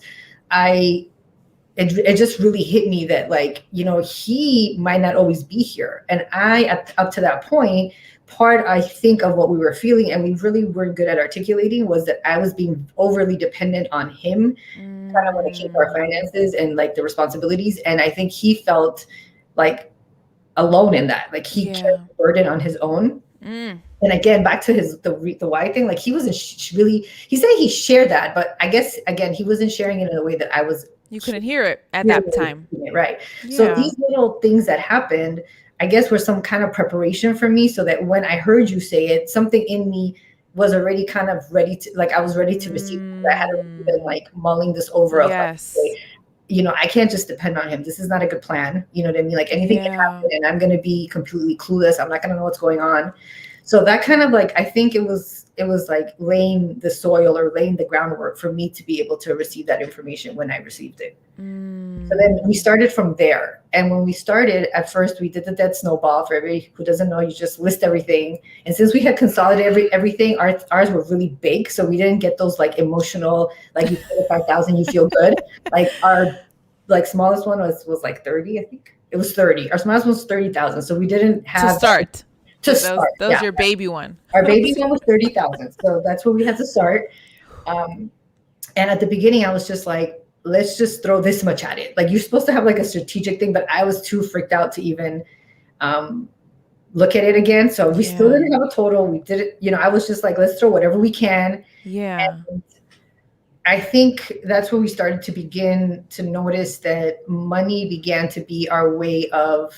it just really hit me that, like, he might not always be here. And up to that point, part, I think, of what we were feeling, and we really weren't good at articulating, was that I was being overly dependent on him, kind of when it came to our finances and like the responsibilities. And I think he felt like alone in that, like he carried the burden on his own. And again, back to the why thing, like he wasn't really, he said he shared that, but I guess, again, he wasn't sharing it in a way that you couldn't hear it at that time. Right. Yeah. So these little things that happened, I guess, were some kind of preparation for me, so that when I heard you say it, something in me was already kind of ready to, like, I was ready to receive it. I had been like mulling this over. Yes. I can't just depend on him. This is not a good plan. You know what I mean? Like, anything can happen and I'm going to be completely clueless. I'm not going to know what's going on. So that kind of, like, I think it was like laying the soil or laying the groundwork for me to be able to receive that information when I received it. So then we started from there. And when we started, at first we did the debt snowball. For everybody who doesn't know, you just list everything. And since we had consolidated everything, ours were really big. So we didn't get those like emotional, like you pay 5,000, you feel good. Like our like smallest one was like 30, I think. It was 30. Our smallest one was 30,000. So we didn't have to start. That was your baby one. Our baby one was 30,000. So that's where we had to start. And at the beginning, I was just like, let's just throw this much at it. Like you're supposed to have like a strategic thing, but I was too freaked out to even look at it again. So we still didn't have a total. We did it, you know, I was just like, let's throw whatever we can. Yeah. And I think that's where we started to begin to notice that money began to be our way of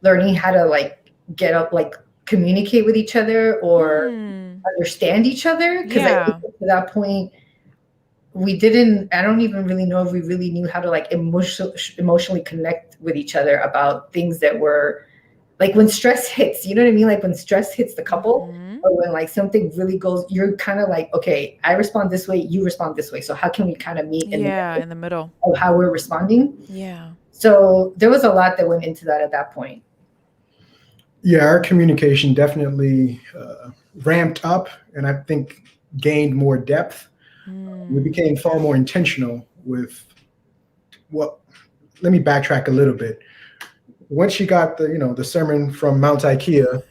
learning how to like get up, like communicate with each other or understand each other. Because I think to that point, I don't even really know if we really knew how to like emotionally connect with each other about things that were like when stress hits, you know what I mean? Like when stress hits the couple or when like something really goes, you're kind of like, okay, I respond this way, you respond this way. So how can we kind of meet in the middle of how we're responding? Yeah. So there was a lot that went into that at that point. Yeah, our communication definitely ramped up and I think gained more depth. We became far more intentional with let me backtrack a little bit. Once she got the sermon from Mount IKEA,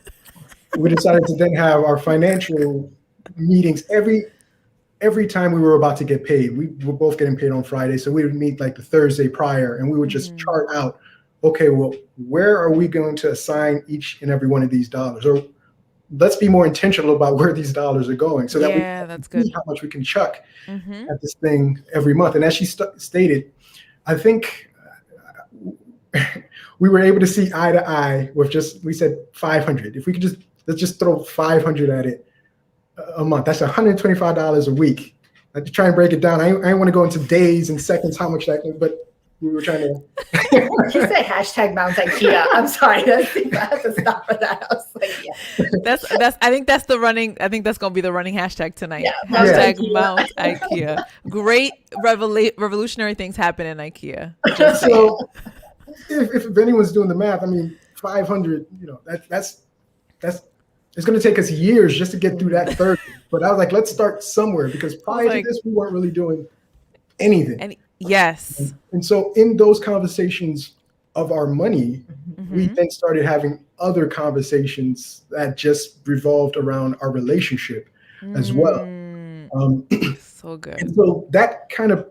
we decided to then have our financial meetings every time we were about to get paid. We were both getting paid on Friday, so we would meet like the Thursday prior and we would just chart out, okay, well, where are we going to assign each and every one of these dollars? Or let's be more intentional about where these dollars are going so that we can see how much we can chuck at this thing every month. And as she stated, I think we were able to see eye to eye with we said 500. If we could let's just throw 500 at it a month. That's $125 a week. I had to try and break it down. I didn't want to go into days and seconds, how much but we were trying to. She said hashtag Mount IKEA. I'm sorry. I have to stop for that. I was like, yeah. I think that's going to be the running hashtag tonight. Yeah. Hashtag Mount IKEA. Great revolutionary things happen in IKEA. So if anyone's doing the math, I mean, 500, that's it's going to take us years just to get through that 30. But I was like, let's start somewhere because prior to this, we weren't really doing anything. Yes. And so in those conversations of our money, we then started having other conversations that just revolved around our relationship as well. So good. And so that kind of,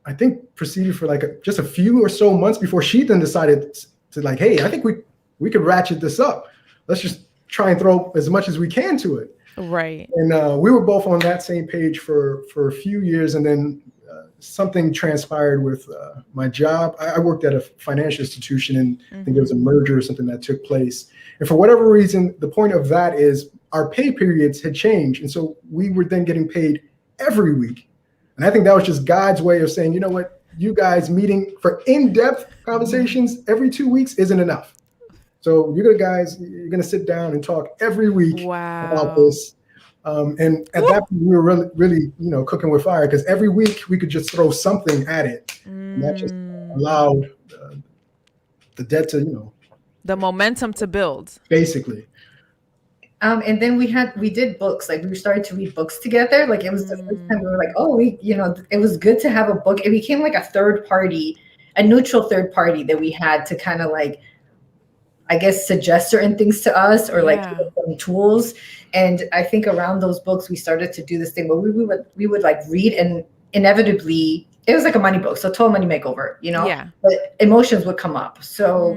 I think, proceeded for like just a few or so months before she then decided to like, hey, I think we could ratchet this up. Let's just try and throw as much as we can to it. Right. And we were both on that same page for a few years. And then something transpired with my job. I worked at a financial institution and I think there was a merger or something that took place. And for whatever reason, the point of that is our pay periods had changed. And so we were then getting paid every week. And I think that was just God's way of saying, you know what, you guys meeting for in-depth conversations every 2 weeks isn't enough. So you're going to sit down and talk every week about this. And at that point, we were really, really, cooking with fire because every week we could just throw something at it. And that just allowed the debt to, the momentum to build. Basically. And then we did books. Like we started to read books together. Like it was the first time we were like, oh, it was good to have a book. It became like a neutral third party that we had to kind of like, I guess, suggest certain things to us or like some tools. And I think around those books, we started to do this thing where we would like read and inevitably it was like a money book. So Total Money Makeover, but emotions would come up. So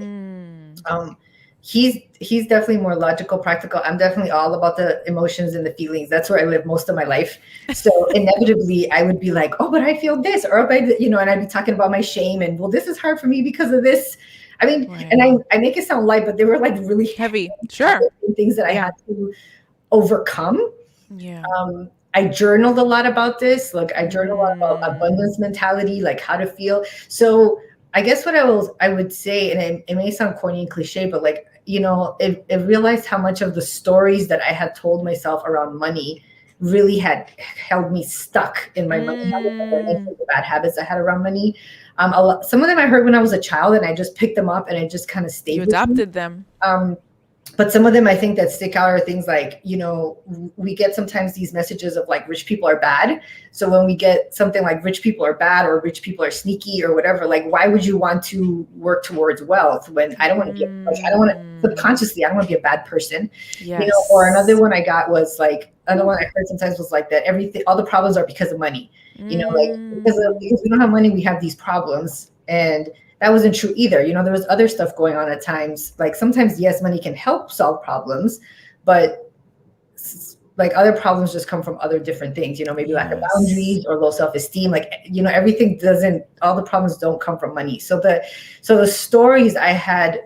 he's definitely more logical, practical. I'm definitely all about the emotions and the feelings. That's where I live most of my life. So inevitably I would be like, oh, but I feel this, or and I'd be talking about my shame and well, this is hard for me because of this. I mean, and I make it sound light, but they were like really heavy. Sure. Things that I had to overcome. Yeah. I journaled a lot about this. Like I journaled a lot about abundance mentality, like how to feel. So I guess what I would say, and it may sound corny and cliche, but like, I realized how much of the stories that I had told myself around money really had held me stuck in my money habits, the bad habits I had around money. Some of them I heard when I was a child, and I just picked them up and I just kind of stayed. You adopted them. But some of them I think that stick out are things like, you know, we get sometimes these messages of like rich people are bad. So when we get something like rich people are bad or rich people are sneaky or whatever, like why would you want to work towards wealth when I don't want to get, like, I don't want to subconsciously, I don't want to be a bad person. Yes. You know, or another one I got was like, another one I heard sometimes was like that everything, all the problems are because of money. You know, like because we don't have money, we have these problems. And that wasn't true either. You know, there was other stuff going on at times. Like sometimes, yes, money can help solve problems, but like other problems just come from other different things, you know, maybe lack of boundaries or low self-esteem. Like, you know, everything all the problems don't come from money. So the stories I had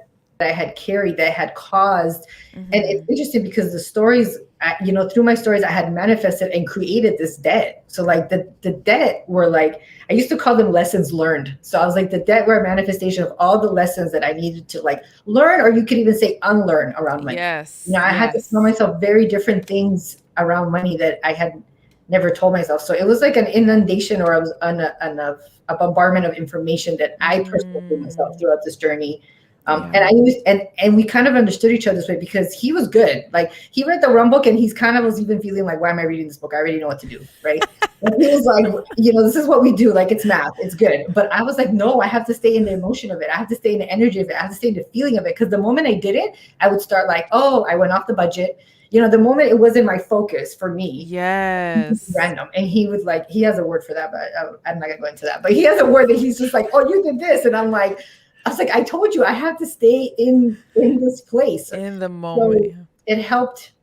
carried, that I had caused, and it's interesting because the stories, you know, through my stories, I had manifested and created this debt. So like the debt were like, I used to call them lessons learned. So I was like, the debt were a manifestation of all the lessons that I needed to like learn, or you could even say unlearn around money. Yes. You know, I had to tell myself very different things around money that I had never told myself. So it was like an inundation, or I was a bombardment of information that I personally gave myself throughout this journey. And I used, and we kind of understood each other this way because he was good. Like he read the Rum book and he's kind of was even feeling like, why am I reading this book? I already know what to do. Right. And he was like, you know, this is what we do. Like it's math. It's good. But I was like, no, I have to stay in the emotion of it. I have to stay in the energy of it. I have to stay in the feeling of it. Because the moment I did it, I would start like, oh, I went off the budget. You know, the moment it wasn't my focus for me. Yes. Random. And he was like, he has a word for that, but I'm not going to go into that. But he has a word that he's just like, oh, you did this. And I'm like, I was like, I told you I have to stay in this place. In the moment. So it helped.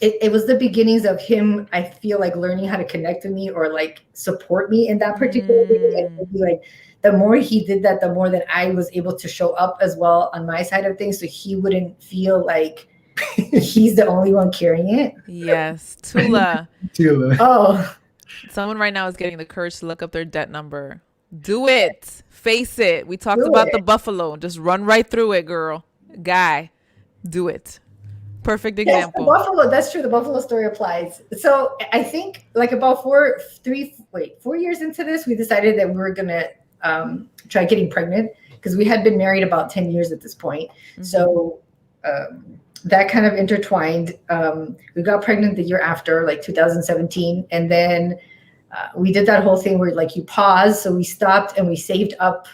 It was the beginnings of him, I feel like, learning how to connect with me or like support me in that particular way. And like the more he did that, the more that I was able to show up as well on my side of things. So he wouldn't feel like he's the only one carrying it. Yes. Tula. Oh. Someone right now is getting the courage to look up their debt number. Do it. Face it. We talked about the buffalo. Just run right through it, girl. Guy, do it. Perfect example. Yes, the buffalo. That's true. The buffalo story applies. So I think like about 4 years into this, we decided that we were going to try getting pregnant because we had been married about 10 years at this point. So that kind of intertwined. We got pregnant the year after, like 2017. And then we did that whole thing where like you pause. So we stopped and we saved up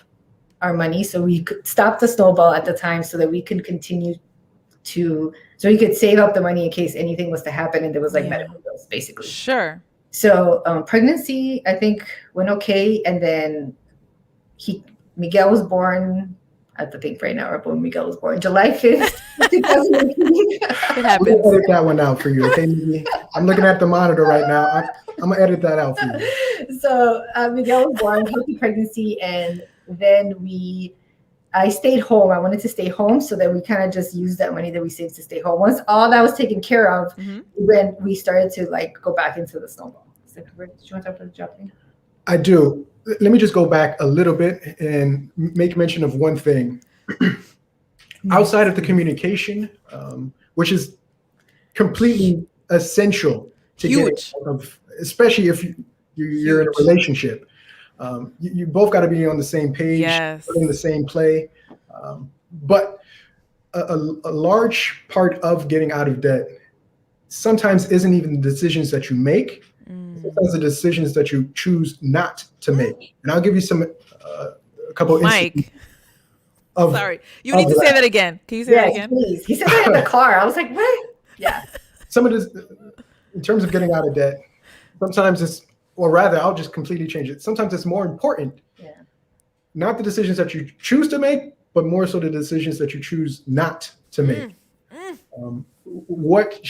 our money. So we could stop the snowball at the time so that we could continue so we could save up the money in case anything was to happen. And there was like medical bills basically. Sure. So pregnancy, I think went okay. And then Miguel was born. I have to think right now when Miguel was born, July 5th, 2018. It happens. We'll edit that one out for you, okay? I'm looking at the monitor right now. I'm gonna edit that out for you. So Miguel was born, healthy pregnancy, and then I stayed home. I wanted to stay home, so that we kind of just used that money that we saved to stay home. Once all that was taken care of, when we started to like go back into the snowball. So, do you want to talk about the job thing? I do. Let me just go back a little bit and make mention of one thing. Outside of the communication, which is completely essential to Huge. especially if you're in a relationship. You both got to be on the same page, in the same play. But a large part of getting out of debt sometimes isn't even the decisions that you make. Sometimes the decisions that you choose not to make. And I'll give you a couple of Mike. Sorry. You need to say that again. Can you say that again? Please. He said that in the car. I was like, what? Yeah. Some of this, in terms of getting out of debt, sometimes or rather, I'll just completely change it. Sometimes it's more important, not the decisions that you choose to make, but more so the decisions that you choose not to make. What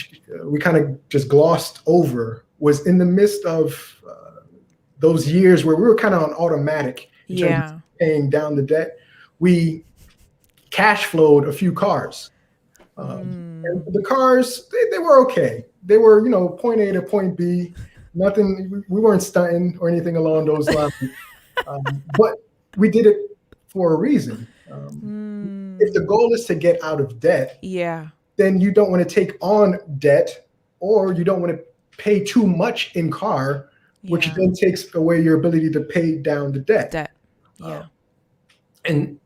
we kind of just glossed over was in the midst of those years where we were kind of on automatic in terms of paying down the debt. We cash flowed a few cars. And the cars, they were okay. They were, point A to point B. Nothing, we weren't stunting or anything along those lines. But we did it for a reason. If the goal is to get out of debt, then you don't want to take on debt, or you don't want to pay too much in car, which Yeah. then takes away your ability to pay down the debt. Debt. Yeah. And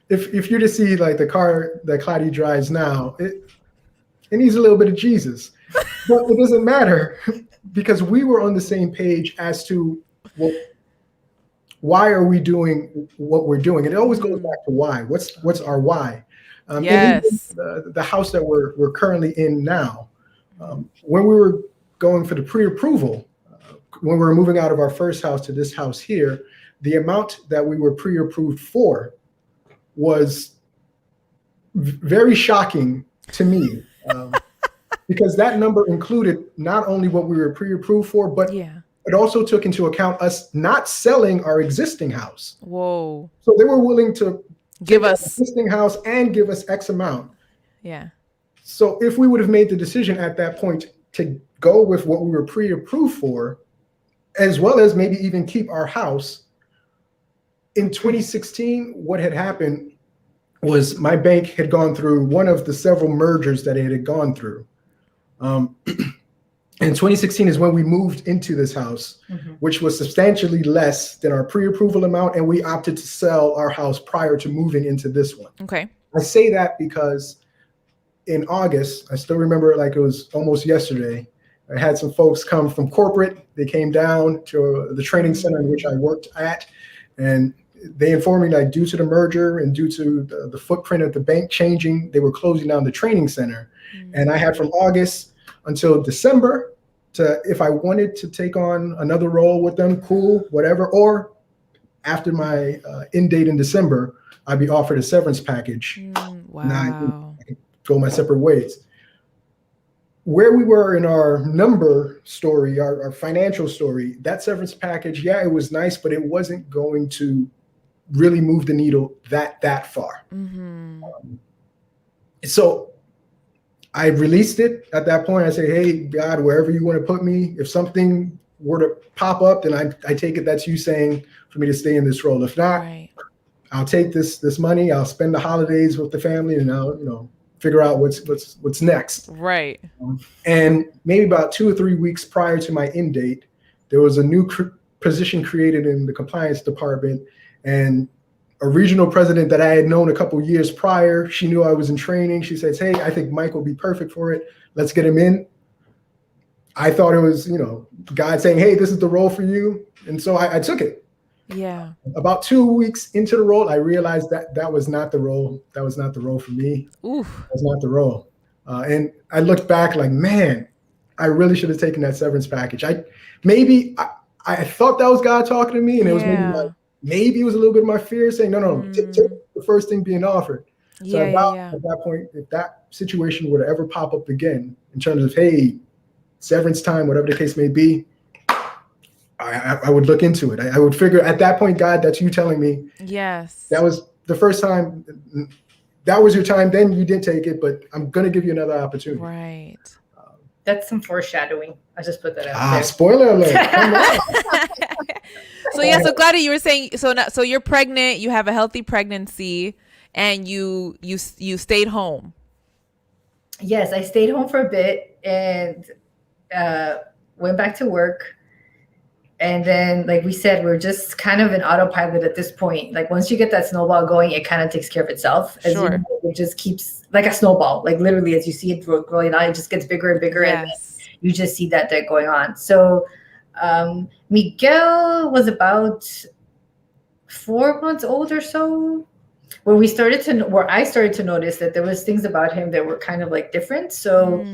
if you're to see like the car that Claudia drives now, it needs a little bit of Jesus, but it doesn't matter because we were on the same page as to, well, why are we doing what we're doing? And it always goes back to why. What's our why? Yes. And the house that we're currently in now, when we were going for the pre-approval, when we were moving out of our first house to this house here, the amount that we were pre-approved for was very shocking to me, because that number included not only what we were pre-approved for, but it also took into account us not selling our existing house. Whoa. So they were willing to give us existing house and give us X amount. Yeah. So if we would have made the decision at that point to go with what we were pre-approved for, as well as maybe even keep our house, in 2016, what had happened was my bank had gone through one of the several mergers that it had gone through. And 2016 is when we moved into this house, which was substantially less than our pre-approval amount, and we opted to sell our house prior to moving into this one. Okay. I say that because in August, I still remember it like it was almost yesterday, I had some folks come from corporate. They came down to the training center in which I worked at, and they informed me that due to the merger and due to the footprint of the bank changing, they were closing down the training center. And I had from August until December to, if I wanted to take on another role with them, cool, whatever. Or after my end date in December, I'd be offered a severance package. Wow. Now I could go my separate ways. Where we were in our number story, our financial story, that severance package, yeah, it was nice, but it wasn't going to really move the needle that far. So I released it at that point. I say, hey, God, wherever you want to put me, if something were to pop up, then I take it that's you saying for me to stay in this role. If not, I'll take this money, I'll spend the holidays with the family, and I'll, figure out what's next. Right. And maybe about 2 or 3 weeks prior to my end date, there was a new position created in the compliance department, and a regional president that I had known a couple years prior, she knew I was in training. She says, hey, I think Mike will be perfect for it. Let's get him in. I thought it was, God saying, hey, this is the role for you. And so I took it. Yeah. About 2 weeks into the role, I realized that was not the role. That was not the role for me. Oof. That was not the role. And I looked back like, man, I really should have taken that severance package. I thought that was God talking to me, and it was maybe it was a little bit of my fear saying, no, take the first thing being offered. So at that point, if that situation were to ever pop up again in terms of, hey, severance time, whatever the case may be, I would look into it. I would figure at that point, God, that's you telling me. Yes. That was the first time. That was your time. Then you did take it, but I'm going to give you another opportunity. Right. That's some foreshadowing. I just put that out there. Spoiler alert. So Claudia, you were saying, so you're pregnant, you have a healthy pregnancy, and you stayed home. Yes, I stayed home for a bit and went back to work. And then, like we said, we're just kind of in autopilot at this point. Like once you get that snowball going, it kind of takes care of itself. As you know, it just keeps like a snowball. Like literally, as you see it growing on, it just gets bigger and bigger, and you just see that going on. So Miguel was about 4 months old or so where I started to notice that there was things about him that were kind of like different. So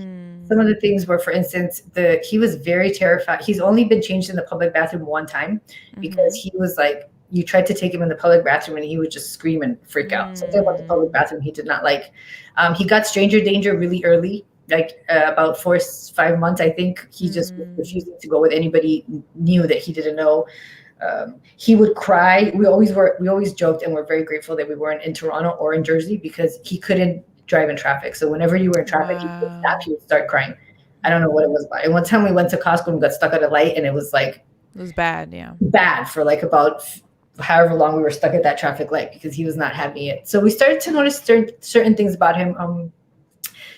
some of the things were, for instance, he was very terrified. He's only been changed in the public bathroom one time because he was like, you tried to take him in the public bathroom and he would just scream and freak out. Something about the public bathroom he did not like. He got stranger danger really early, like about 4 or 5 months, I think. He just was refusing to go with anybody new that he didn't know. He would cry. We always joked, and we're very grateful that we weren't in Toronto or in Jersey because he couldn't drive in traffic. So whenever you were in traffic, he would stop, he would start crying. I don't know what it was about. And one time we went to Costco and got stuck at a light, and it was like, it was bad. Yeah. Bad for like about however long we were stuck at that traffic light because he was not having it. So we started to notice certain things about him.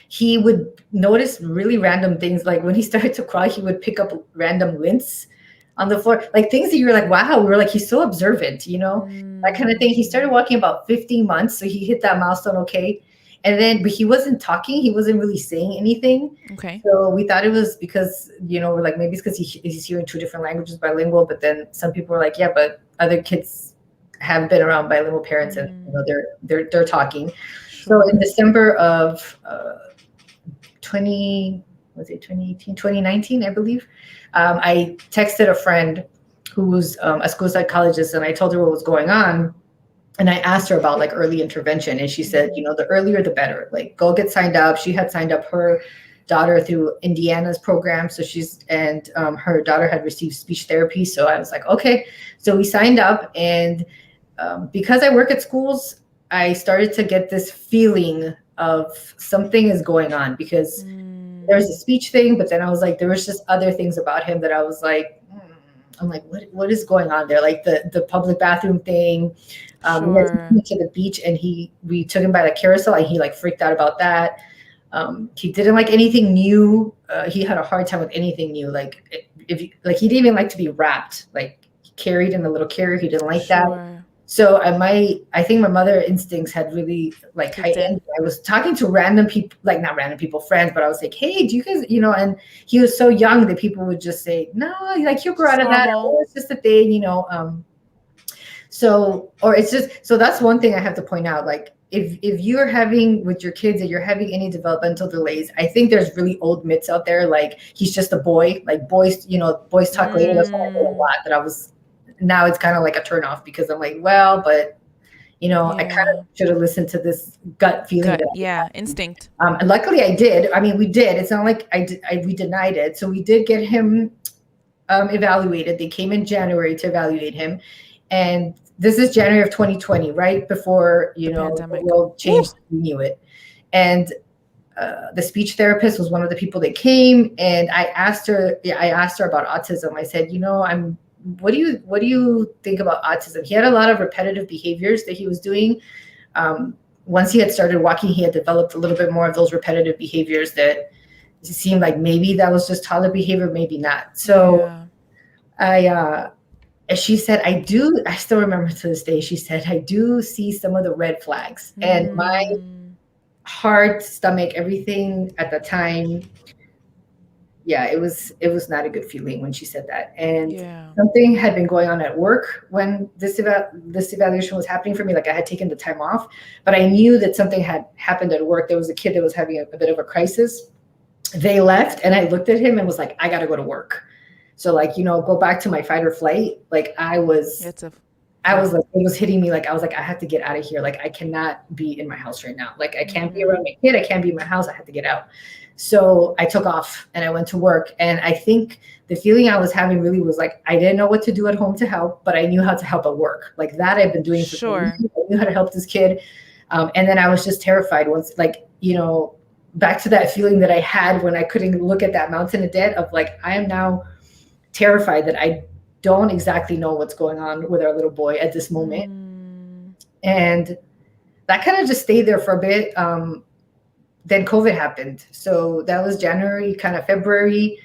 he would notice really random things. Like when he started to cry, he would pick up random lints on the floor, like things that you were like, wow, we were like, he's so observant, that kind of thing. He started walking about 15 months, so he hit that milestone, okay. And then, but he wasn't talking, he wasn't really saying anything. Okay. So we thought it was because, we're like, maybe it's because he's hearing 2 different languages, bilingual. But then some people were like, yeah, but other kids have been around bilingual parents, and they're talking. Sure. So in December of 2019, I believe, I texted a friend who was a school psychologist, and I told her what was going on. And I asked her about like early intervention, and she said, the earlier the better. Like, go get signed up. She had signed up her daughter through Indiana's program, so her daughter had received speech therapy. So I was like, okay. So we signed up, and because I work at schools, I started to get this feeling of something is going on, because there's a speech thing, but then I was like, there was just other things about him that I was like, I'm like, what is going on there? Like the public bathroom thing. We went to the beach, and we took him by the carousel, and he like freaked out about that. He didn't like anything new. He had a hard time with anything new. Like he didn't even like to be wrapped, like carried in a little carrier. He didn't like that. So I think my mother instincts had really like heightened. I was talking to random people, like not random people, friends, but I was like, hey, do you guys, and he was so young that people would just say, no, like he'll grow out of that. Or it's just a thing, So that's one thing I have to point out. Like if you're having with your kids that you're having any developmental delays, I think there's really old myths out there. Like he's just a boy, like boys talk later. That's what I heard a lot, that now it's kind of like a turnoff, because I'm like, well, but I kind of should have listened to this gut feeling. Instinct. And luckily I did. I mean, we did. It's not like we denied it. So we did get him evaluated. They came in January to evaluate him. And this is January of 2020, right before, the world changed. We knew it. And the speech therapist was one of the people that came, and I asked her about autism. I said, what do you think about autism? He had a lot of repetitive behaviors that he was doing. Once he had started walking, he had developed a little bit more of those repetitive behaviors that seemed like maybe that was just toddler behavior, maybe not. So she said, I still remember to this day, she said, I do see some of the red flags. And my heart, stomach, everything at the time, it was not a good feeling when she said that. And something had been going on at work when this evaluation was happening for me. Like I had taken the time off, but I knew that something had happened at work. There was a kid that was having a bit of a crisis. They left, and I looked at him and was like, I got to go to work. So like, go back to my fight or flight. Like I was like, it was hitting me. Like, I was like, I have to get out of here. Like, I cannot be in my house right now. Like, I can't be around my kid. I can't be in my house. I have to get out. So I took off and I went to work. And I think the feeling I was having really was like, I didn't know what to do at home to help, but I knew how to help at work. Like that I've been doing for years. I knew how to help this kid. And then I was just terrified once, like, back to that feeling that I had when I couldn't look at that mountain of debt of like, I am now terrified that I don't exactly know what's going on with our little boy at this moment. And that kind of just stayed there for a bit. Then COVID happened. So that was January, kind of February.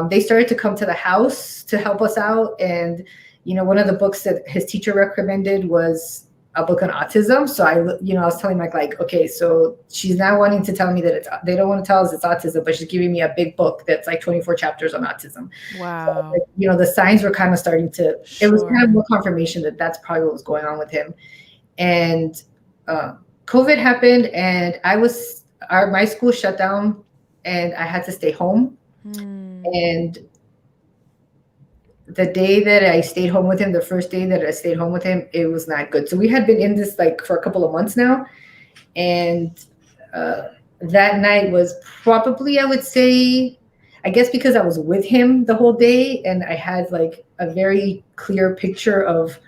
They started to come to the house to help us out. And, one of the books that his teacher recommended was a book on autism. So I was telling Mike, like, okay, so she's now wanting to tell me that they don't want to tell us it's autism, but she's giving me a big book that's like 24 chapters on autism. Wow. So, the signs were kind of starting to, it was kind of more confirmation that that's probably what was going on with him. And COVID happened, and my school shut down, and I had to stay home. And the day that I stayed home with him, the first day that I stayed home with him, it was not good. So we had been in this like for a couple of months now. And that night was probably, I would say, I guess because I was with him the whole day and I had like a very clear picture of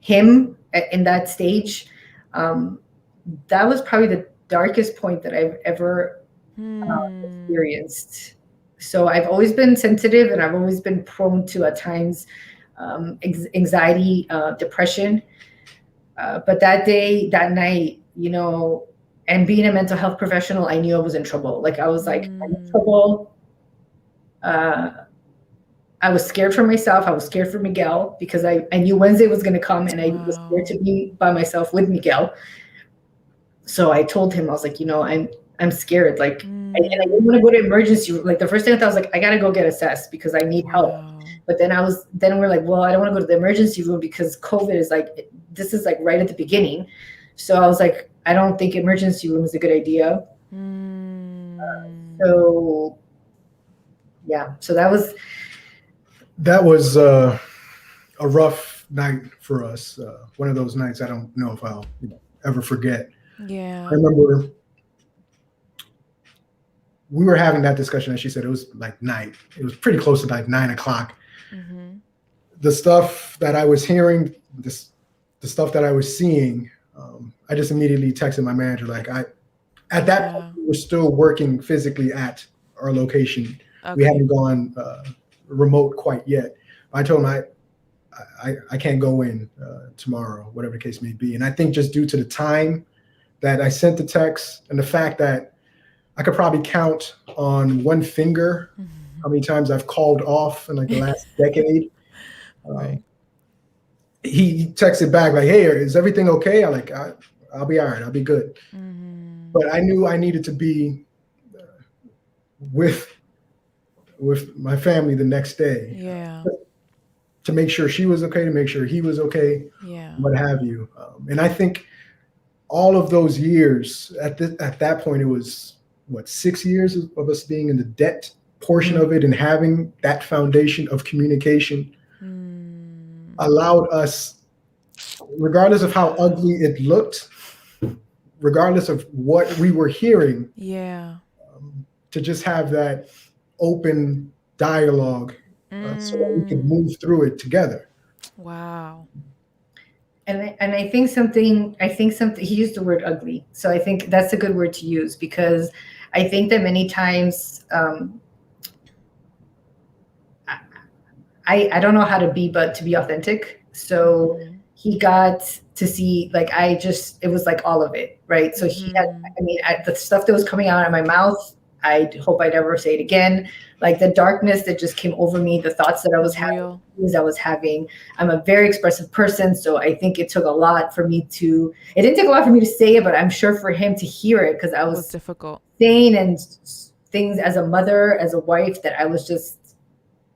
him in that stage. That was probably the darkest point that I've ever experienced. So I've always been sensitive, and I've always been prone to, at times, anxiety, depression. But that night, and being a mental health professional, I knew I was in trouble. Like I was like, I'm in trouble. I was scared for myself. I was scared for Miguel because I knew Wednesday was going to come, and I was scared to be by myself with Miguel. So I told him, I was like, I'm scared. Like, and I didn't want to go to emergency room. Like the first thing I thought was like, I got to go get assessed because I need help. But then we're like, well, I don't want to go to the emergency room because COVID is like, this is like right at the beginning. So I was like, I don't think emergency room is a good idea. So yeah, so that was a rough night for us. One of those nights I don't know if I'll ever forget. Yeah. I remember we were having that discussion, as she said, it was like night. It was pretty close to like 9 o'clock. The stuff that I was hearing, the stuff that I was seeing, I just immediately texted my manager. Like at that point, we were still working physically at our location. Okay. We hadn't gone remote quite yet. I told him I can't go in tomorrow, whatever the case may be. And I think just due to the time that I sent the text and the fact that I could probably count on one finger how many times I've called off in like the last decade. Right. He texted back like, "Hey, is everything okay?" I'm like, "I'll be all right. I'll be good." But I knew I needed to be with my family the next day. Yeah. To make sure she was okay, to make sure he was okay, what have you. And I think all of those years, at that point, it was, 6 years of us being in the debt portion of it and having that foundation of communication allowed us, regardless of how ugly it looked, regardless of what we were hearing, to just have that open dialogue so that we could move through it together. Wow. And I think something he used the word ugly. So I think that's a good word to use, because I think that many times I don't know how to be, but to be authentic. So he got to see, like, it was like all of it, right? So he had, the stuff that was coming out of my mouth, I hope I never say it again. Like the darkness that just came over me, the thoughts that I was having, I'm a very expressive person. So I think it took a lot for me it didn't take a lot for me to say it, but I'm sure for him to hear it, because I was difficult saying and things as a mother, as a wife, that I was just,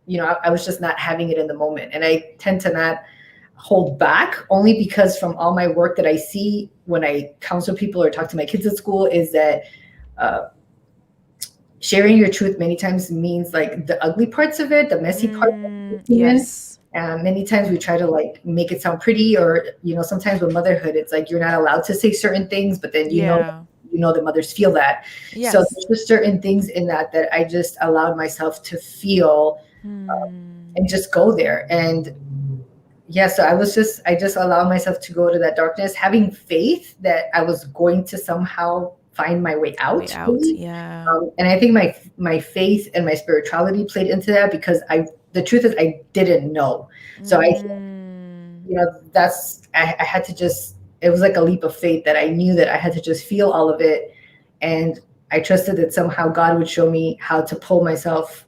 I was just not having it in the moment. And I tend to not hold back, only because from all my work that I see when I counsel people or talk to my kids at school, is that sharing your truth many times means like the ugly parts of it, the messy parts. Yes. Many times we try to like make it sound pretty, or, sometimes with motherhood, it's like you're not allowed to say certain things, but then you know the mothers feel that. Yes. So there's just certain things in that I just allowed myself to feel and just go there. And so I just allowed myself to go to that darkness, having faith that I was going to somehow find my way out. Really. Yeah. And I think my faith and my spirituality played into that, because the truth is I didn't know. So I had to just, it was like a leap of faith that I knew that I had to just feel all of it. And I trusted that somehow God would show me how to pull myself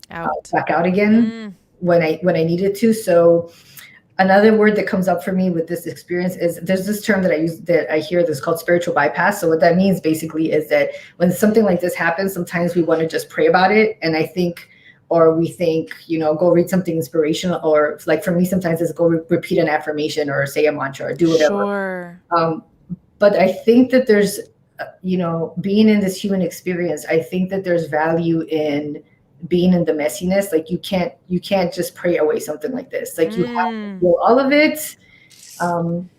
back out again when I needed to. So another word that comes up for me with this experience is, there's this term that I use, that I hear, that's called spiritual bypass. So what that means basically is that when something like this happens, sometimes we want to just pray about it. And we think, go read something inspirational, or like for me, sometimes it's go repeat an affirmation or say a mantra or do whatever. Sure. But I think that there's, being in this human experience, I think that there's value in being in the messiness. Like you can't just pray away something like this. Like you have to feel all of it. And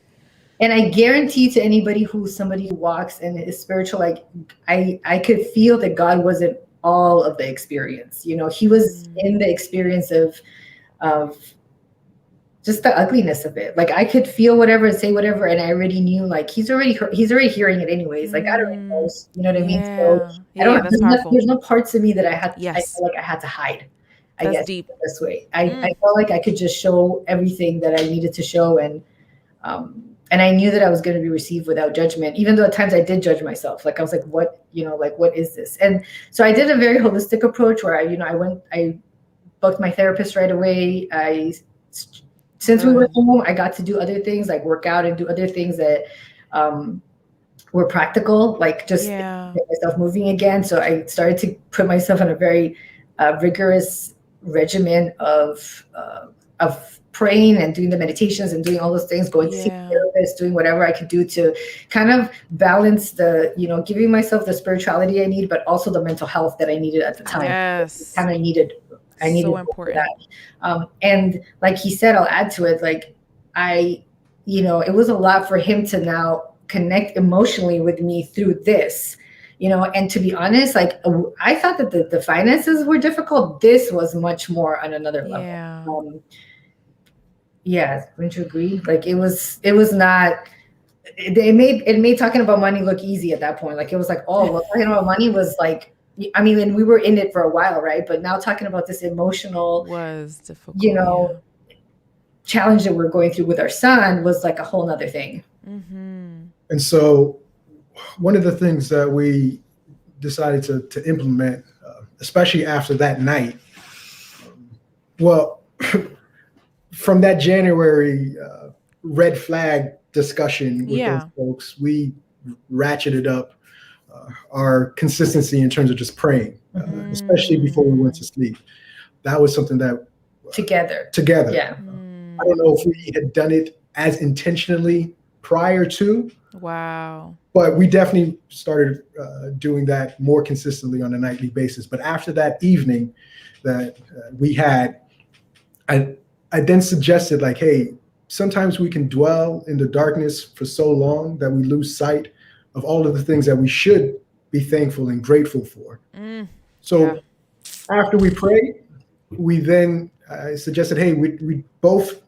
I guarantee to anybody somebody who walks and is spiritual, like I could feel that God wasn't all of the experience. He was in the experience of just the ugliness of it. Like I could feel whatever and say whatever, and I already knew, like he's already hearing it anyways. Like God already knows, you know what I mean? So there's no parts of me that I felt like I had to hide. I guess deep. This way. I felt like I could just show everything that I needed to show, and And I knew that I was going to be received without judgment, even though at times I did judge myself. Like I was like, what, like, what is this? And so I did a very holistic approach where I booked my therapist right away. Since we were home, I got to do other things like work out and do other things that were practical, like just get myself moving again. So I started to put myself on a very rigorous regimen of praying and doing the meditations and doing all those things, going to see a therapist, doing whatever I could do to kind of balance the, giving myself the spirituality I need, but also the mental health that I needed at the time. Yes. I needed so important. That. And like he said, I'll add to it. Like it was a lot for him to now connect emotionally with me through this, and to be honest, like I thought that the finances were difficult. This was much more on another level. Yeah, wouldn't you agree? Like it was not. It made talking about money look easy at that point. Like it was like, oh, well, talking about money was like, I mean, and we were in it for a while, right? But now talking about this emotional was difficult, challenge that we're going through with our son was like a whole nother thing. Mm-hmm. And so, one of the things that we decided to implement, especially after that night, from that January red flag discussion with those folks, we ratcheted up our consistency in terms of just praying, especially before we went to sleep. That was something that together. Yeah. I don't know if we had done it as intentionally prior to. Wow. But we definitely started doing that more consistently on a nightly basis. But after that evening that we had, I then suggested like, hey, sometimes we can dwell in the darkness for so long that we lose sight of all of the things that we should be thankful and grateful for. So after we prayed, we then suggested, hey, we both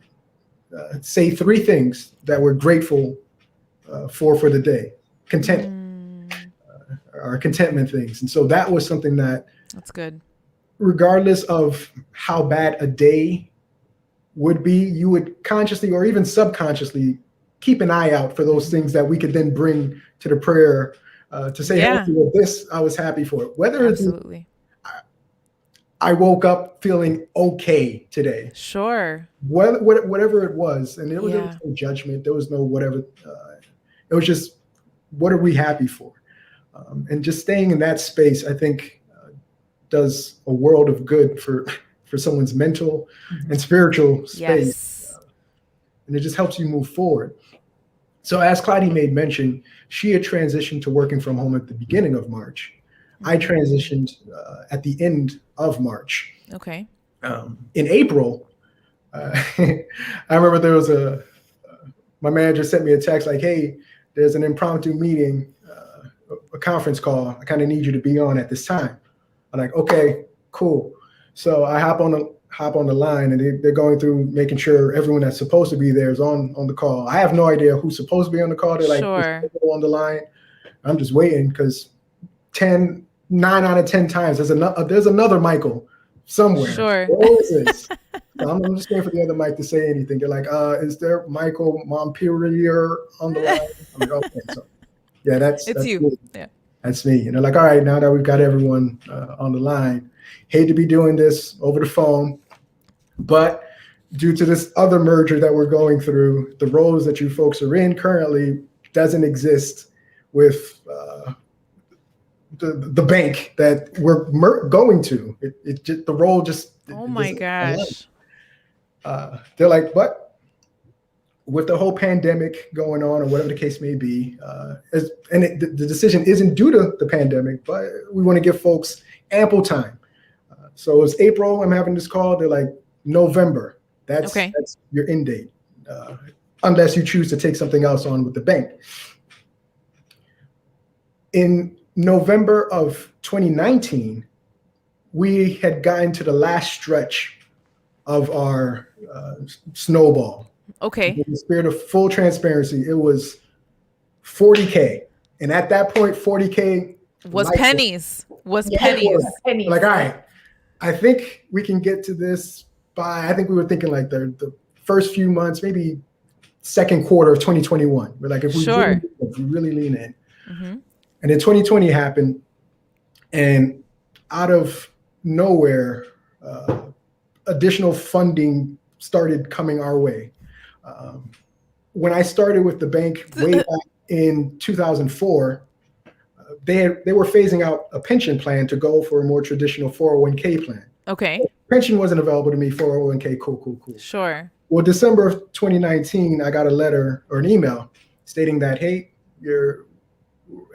say 3 things that we're grateful for the day. Our contentment things. And so that was something that's good. Regardless of how bad a day would be, you would consciously or even subconsciously keep an eye out for those things that we could then bring to the prayer to say, hey, well, this I was happy for. Whether absolutely. I woke up feeling okay today. Sure. Whatever it was, and there was no judgment. There was no whatever. It was just, what are we happy for? And just staying in that space, I think, does a world of good for someone's mental and spiritual space. And it just helps you move forward. So as Claudia made mention, she had transitioned to working from home at the beginning of March. I transitioned at the end of March. Okay. In April, I remember there was my manager sent me a text like, hey, there's an impromptu meeting, a conference call. I kind of need you to be on at this time. I'm like, okay, cool. So I hop on the line, and they're going through making sure everyone that's supposed to be there is on the call. I have no idea who's supposed to be on the call. They're like, on the line. I'm just waiting because 9 out of 10 times there's another Michael somewhere. Sure. What is this? I'm just waiting for the other Mike to say anything. They're like, is there Michael Montpelier on the line? I'm like, okay. So yeah, that's you. Me. Yeah. That's me. And they're like, all right, now that we've got everyone on the line, hate to be doing this over the phone, but due to this other merger that we're going through, the roles that you folks are in currently doesn't exist with the bank that we're going to. It just, the role just. Oh my gosh. They're like, but with the whole pandemic going on, or whatever the case may be, the decision isn't due to the pandemic, but we want to give folks ample time. So it's April, I'm having this call. They're like, November. That's your end date, unless you choose to take something else on with the bank. In November of 2019, we had gotten to the last stretch of our snowball. Okay. In the spirit of full transparency, it was $40K. And at that point, $40K was pennies. Pennies. Like, all right, I think we can get to this by, I think we were thinking like the first few months, maybe second quarter of 2021. We're like, if Sure. we really lean in. Mm-hmm. And then 2020 happened, and out of nowhere, additional funding started coming our way. When I started with the bank way back in 2004, they were phasing out a pension plan to go for a more traditional 401k plan. Okay. Pension wasn't available to me. 401k, cool. Sure. Well, December of 2019, I got a letter or an email stating that, hey,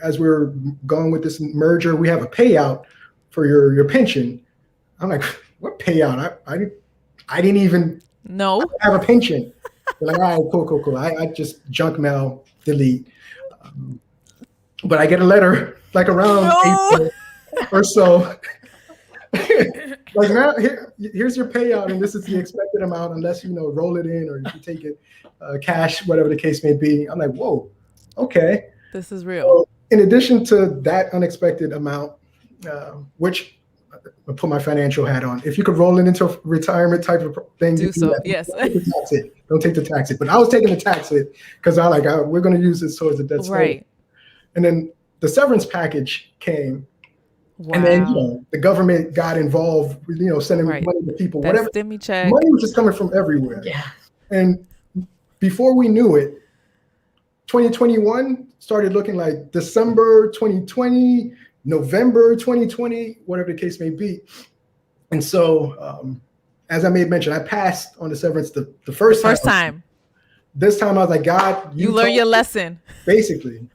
as we're going with this merger, we have a payout for your pension. I'm like, what payout? I didn't even have a pension. They're like, all right, cool. I just junk mail, delete. But I get a letter like around April or so. Like, now here's your payout, and this is the expected amount unless you roll it in or you take it cash, whatever the case may be. I'm like, whoa, okay. This is real. So, in addition to that unexpected amount, which I put my financial hat on, if you could roll it into a retirement type of thing, Do so. Yes. Don't take the tax hit. But I was taking the tax hit because we're going to use this towards the debt service. Right. And then the severance package came. Wow. And then the government got involved with sending money to people. That whatever. stimmy check. Money was just coming from everywhere. Yeah. And before we knew it, 2021 started looking like December 2020, November 2020, whatever the case may be. And so, as I made mention, I passed on the severance the first time. This time I was like, God, you learned your lesson. Basically.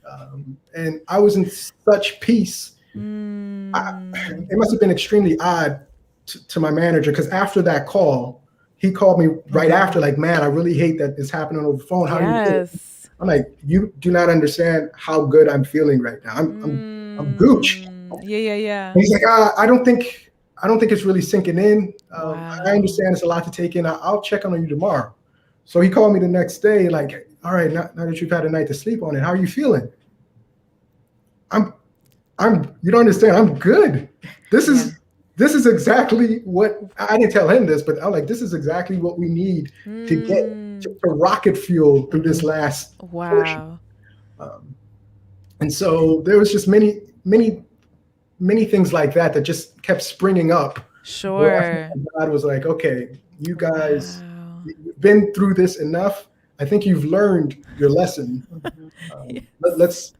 And I was in such peace. It must have been extremely odd to my manager, because after that call, he called me right after, like, man, I really hate that it's happening over the phone. How do you feel? I'm like, you do not understand how good I'm feeling right now. I'm gooch. Yeah. And he's like, I don't think it's really sinking in. I understand it's a lot to take in. I'll check on you tomorrow. So he called me the next day, like, all right, now that you've had a night to sleep on it, how are you feeling? You don't understand. I'm good. This is exactly what I didn't tell him this, but I'm like, this is exactly what we need to get to rocket fuel through this last portion. And so there was just many things like that just kept springing up. Sure. God was like, okay, you guys, you've been through this enough. I think you've learned your lesson. Let's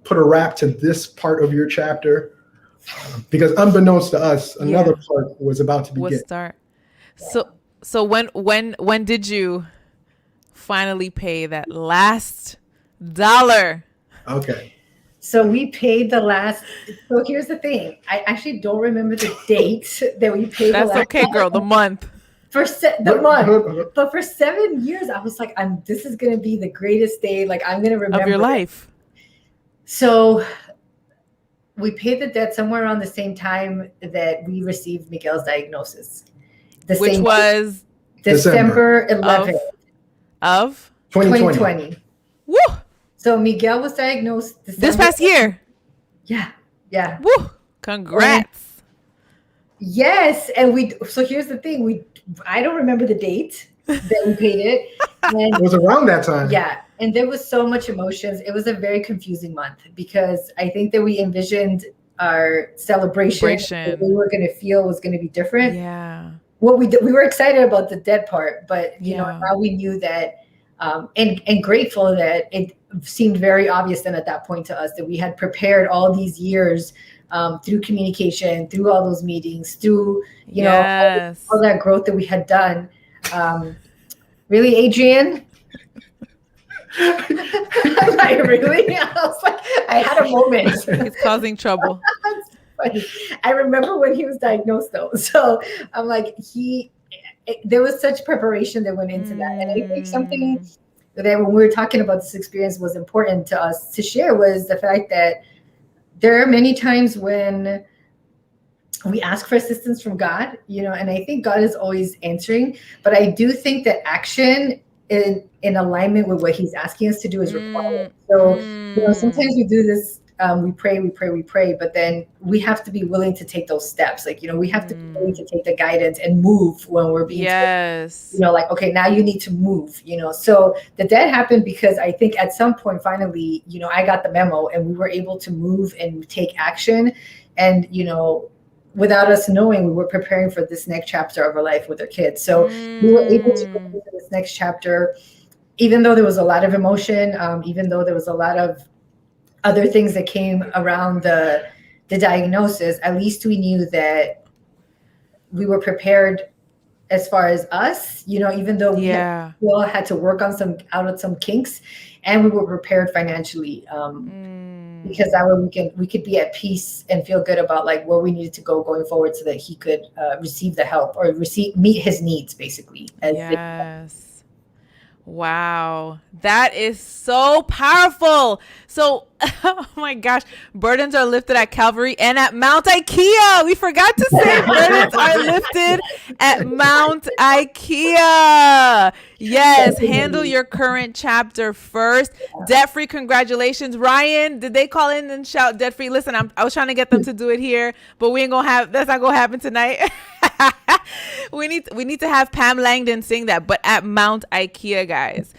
put a wrap to this part of your chapter, because unbeknownst to us, another part was about to begin. Start. So when did you finally pay that last dollar? Okay. So we paid the last. So here's the thing. I actually don't remember the date that we paid. That's okay, girl. The month. The month. But for 7 years, I was like, this is gonna be the greatest day. Like, I'm gonna remember of your life. So we paid the debt somewhere around the same time that we received Miguel's diagnosis. Which was December 11th of 2020. Woo! So Miguel was diagnosed this past year. Yeah. Woo! Congrats. Yes, and so here's the thing, I don't remember the date that we paid it. And it was around that time. Yeah, and there was so much emotions. It was a very confusing month, because I think that we envisioned our celebration that we were going to feel was going to be different. Yeah. What we were excited about the dead part, but now we knew that, and grateful that it seemed very obvious then at that point to us that we had prepared all these years through communication, through all those meetings, through all that growth that we had done. Really, Adrian? I'm like, really? I was like, I had a moment. It's causing trouble. Funny. I remember when he was diagnosed, though. So I'm like, there was such preparation that went into that. And I think something that when we were talking about this experience was important to us to share was the fact that there are many times when we ask for assistance from God, and I think God is always answering, but I do think that action in alignment with what he's asking us to do is required. So, sometimes we do this we pray, but then we have to be willing to take those steps. Like, we have to be willing to take the guidance and move when we're being told, like, okay, now you need to move, So the debt happened because I think at some point, finally, I got the memo and we were able to move and take action. And, without us knowing, we were preparing for this next chapter of our life with our kids. So we were able to go into this next chapter, even though there was a lot of emotion, even though there was a lot of other things that came around the diagnosis. At least we knew that we were prepared as far as us, even though we all had to work on some kinks, and we were prepared financially. Because that way we could be at peace and feel good about like where we needed to go going forward, so that he could receive the help or meet his needs, basically. Yes. Wow. That is so powerful. So, oh my gosh, burdens are lifted at Calvary and at Mount IKEA. We forgot to say burdens are lifted at Mount IKEA. Yes, handle your current chapter first. Debt-free, congratulations. Ryan, did they call in and shout debt-free? Listen, I was trying to get them to do it here, but that's not going to happen tonight. We need to have Pam Langdon sing that, but at Mount IKEA, guys.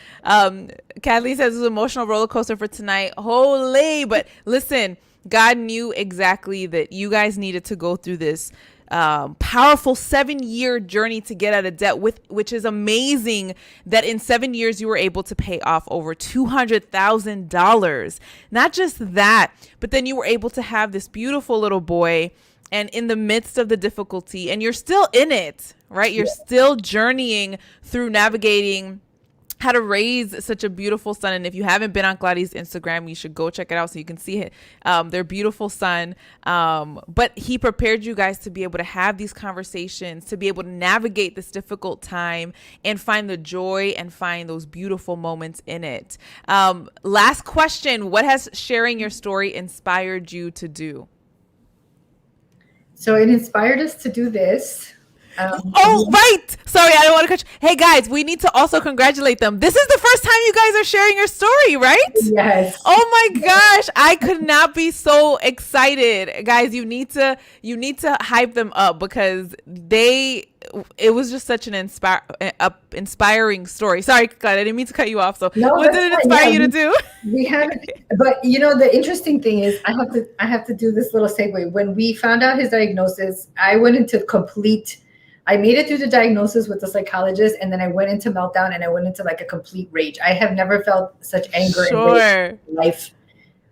Kathleen says it's an emotional roller coaster for tonight. Holy, but listen, God knew exactly that you guys needed to go through this powerful 7-year journey to get out of debt, which is amazing that in 7 years you were able to pay off over $200,000. Not just that, but then you were able to have this beautiful little boy. And in the midst of the difficulty, and you're still in it, right? You're still journeying through navigating how to raise such a beautiful son. And if you haven't been on Clari's Instagram, you should go check it out so you can see it. Their beautiful son. But he prepared you guys to be able to have these conversations, to be able to navigate this difficult time and find the joy and find those beautiful moments in it. Last question. What has sharing your story inspired you to do? So it inspired us to do this. Right. Sorry, I don't want to cut you. Hey, guys, we need to also congratulate them. This is the first time you guys are sharing your story, right? Yes. Oh my gosh, I could not be so excited. Guys, you need to hype them up because it was just such an inspiring story. Sorry, God, I didn't mean to cut you off. So what did it inspire you to do? We had, but the interesting thing is I have to do this little segue. When we found out his diagnosis, I made it through the diagnosis with the psychologist, and then I went into meltdown and I went into like a complete rage. I have never felt such anger and rage in life.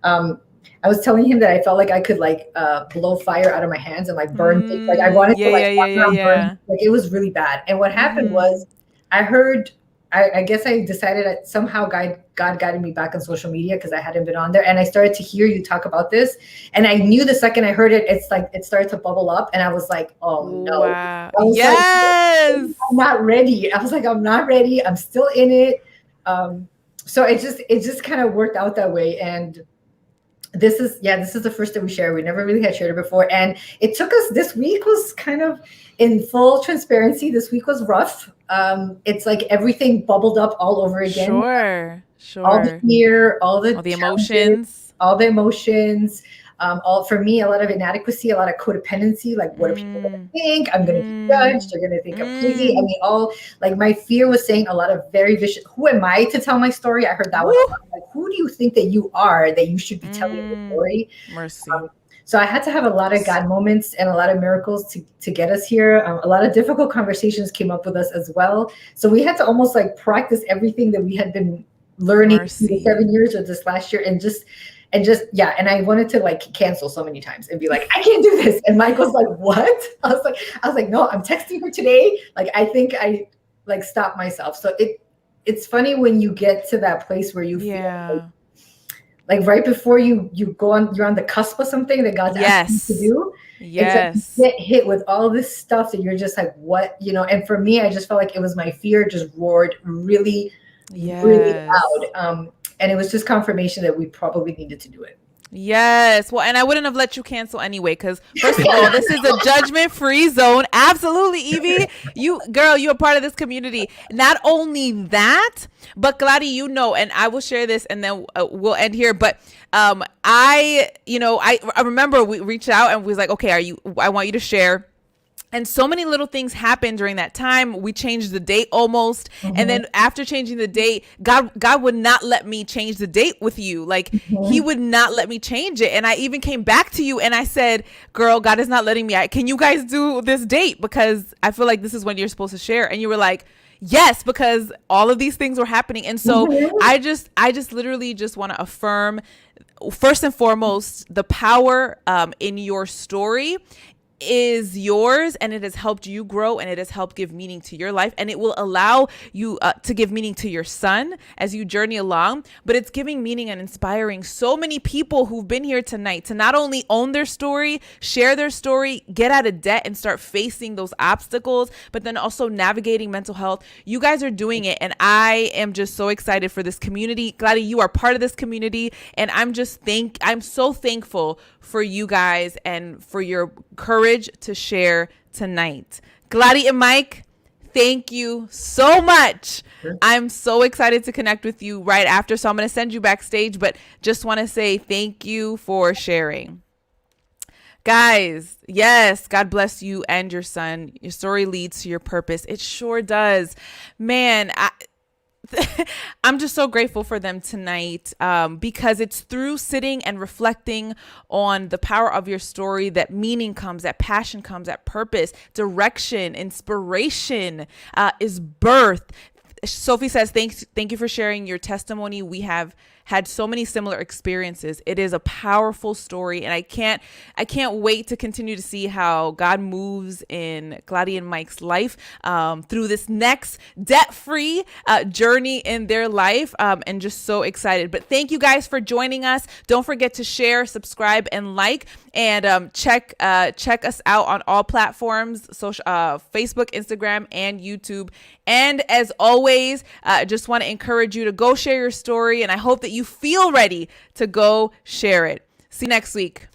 I was telling him that I felt like I could like blow fire out of my hands and like burn things. Like I wanted to burn. Like it was really bad. And what happened was I guess I decided that somehow God guided me back on social media because I hadn't been on there. And I started to hear you talk about this. And I knew the second I heard it, it's like it started to bubble up. And I was like, oh no. Wow. Yes. Like, I'm not ready. I was like, I'm not ready. I'm still in it. So it just kind of worked out that way. And this is the first that we share. We never really had shared it before. And it took us, this week was kind of, in full transparency, this week was rough. It's like everything bubbled up all over again. Sure. All the fear, all the emotions. All for me, a lot of inadequacy, a lot of codependency. Like, what are people going to think? I'm going to be judged. They're going to think I'm crazy. I mean, my fear was saying a lot of very vicious. Who am I to tell my story? I heard that one. Like, who do you think that you are that you should be telling your story? Mercy. So I had to have a lot of God moments and a lot of miracles to get us here. A lot of difficult conversations came up with us as well. So we had to almost like practice everything that we had been learning in the 7 years or this last year, and I wanted to like cancel so many times and be like, I can't do this. And Mike was like, what? I was like, no, I'm texting her today. Like, I think I like stopped myself. So it's funny when you get to that place where you feel like right before you're on the cusp of something that God's asking you to do. Yes. It's like you get hit with all this stuff that you're just like, what, and for me, I just felt like it was my fear just roared really, really loud. And it was just confirmation that we probably needed to do it. Yes. Well, and I wouldn't have let you cancel anyway, because first of all, this is a judgment-free zone. Absolutely, Evie. You, girl, you're a part of this community. Not only that, but Glady, and I will share this and then we'll end here. But I remember we reached out and we was like, okay, I want you to share. And so many little things happened during that time. We changed the date almost. And then after changing the date, God would not let me change the date with you. Like he would not let me change it. And I even came back to you and I said, girl, God is not letting me. Can you guys do this date? Because I feel like this is when you're supposed to share. And you were like, yes, because all of these things were happening. And so I just literally just want to affirm, first and foremost, the power in your story is yours, and it has helped you grow, and it has helped give meaning to your life, and it will allow you to give meaning to your son as you journey along. But it's giving meaning and inspiring so many people who've been here tonight to not only own their story, share their story, get out of debt and start facing those obstacles, but then also navigating mental health. You guys are doing it, and I am just so excited for this community. Glady, you are part of this community, and I'm so thankful for you guys and for your courage to share tonight. Glady and Mike, thank you so much. Sure. I'm so excited to connect with you right after, so I'm going to send you backstage, but just want to say thank you for sharing. Guys, yes, God bless you and your son. Your story leads to your purpose. It sure does. Man, I'm just so grateful for them tonight because it's through sitting and reflecting on the power of your story that meaning comes, that passion comes, that purpose, direction, inspiration is birthed. Sophie says, thank you for sharing your testimony. We have had so many similar experiences. It is a powerful story, and I can't wait to continue to see how God moves in Glady and Mike's life through this next debt-free journey in their life, and just so excited. But thank you guys for joining us. Don't forget to share, subscribe, and like, and check us out on all platforms, social, Facebook, Instagram, and YouTube. And as always, just want to encourage you to go share your story, and I hope that you feel ready to go share it. See you next week.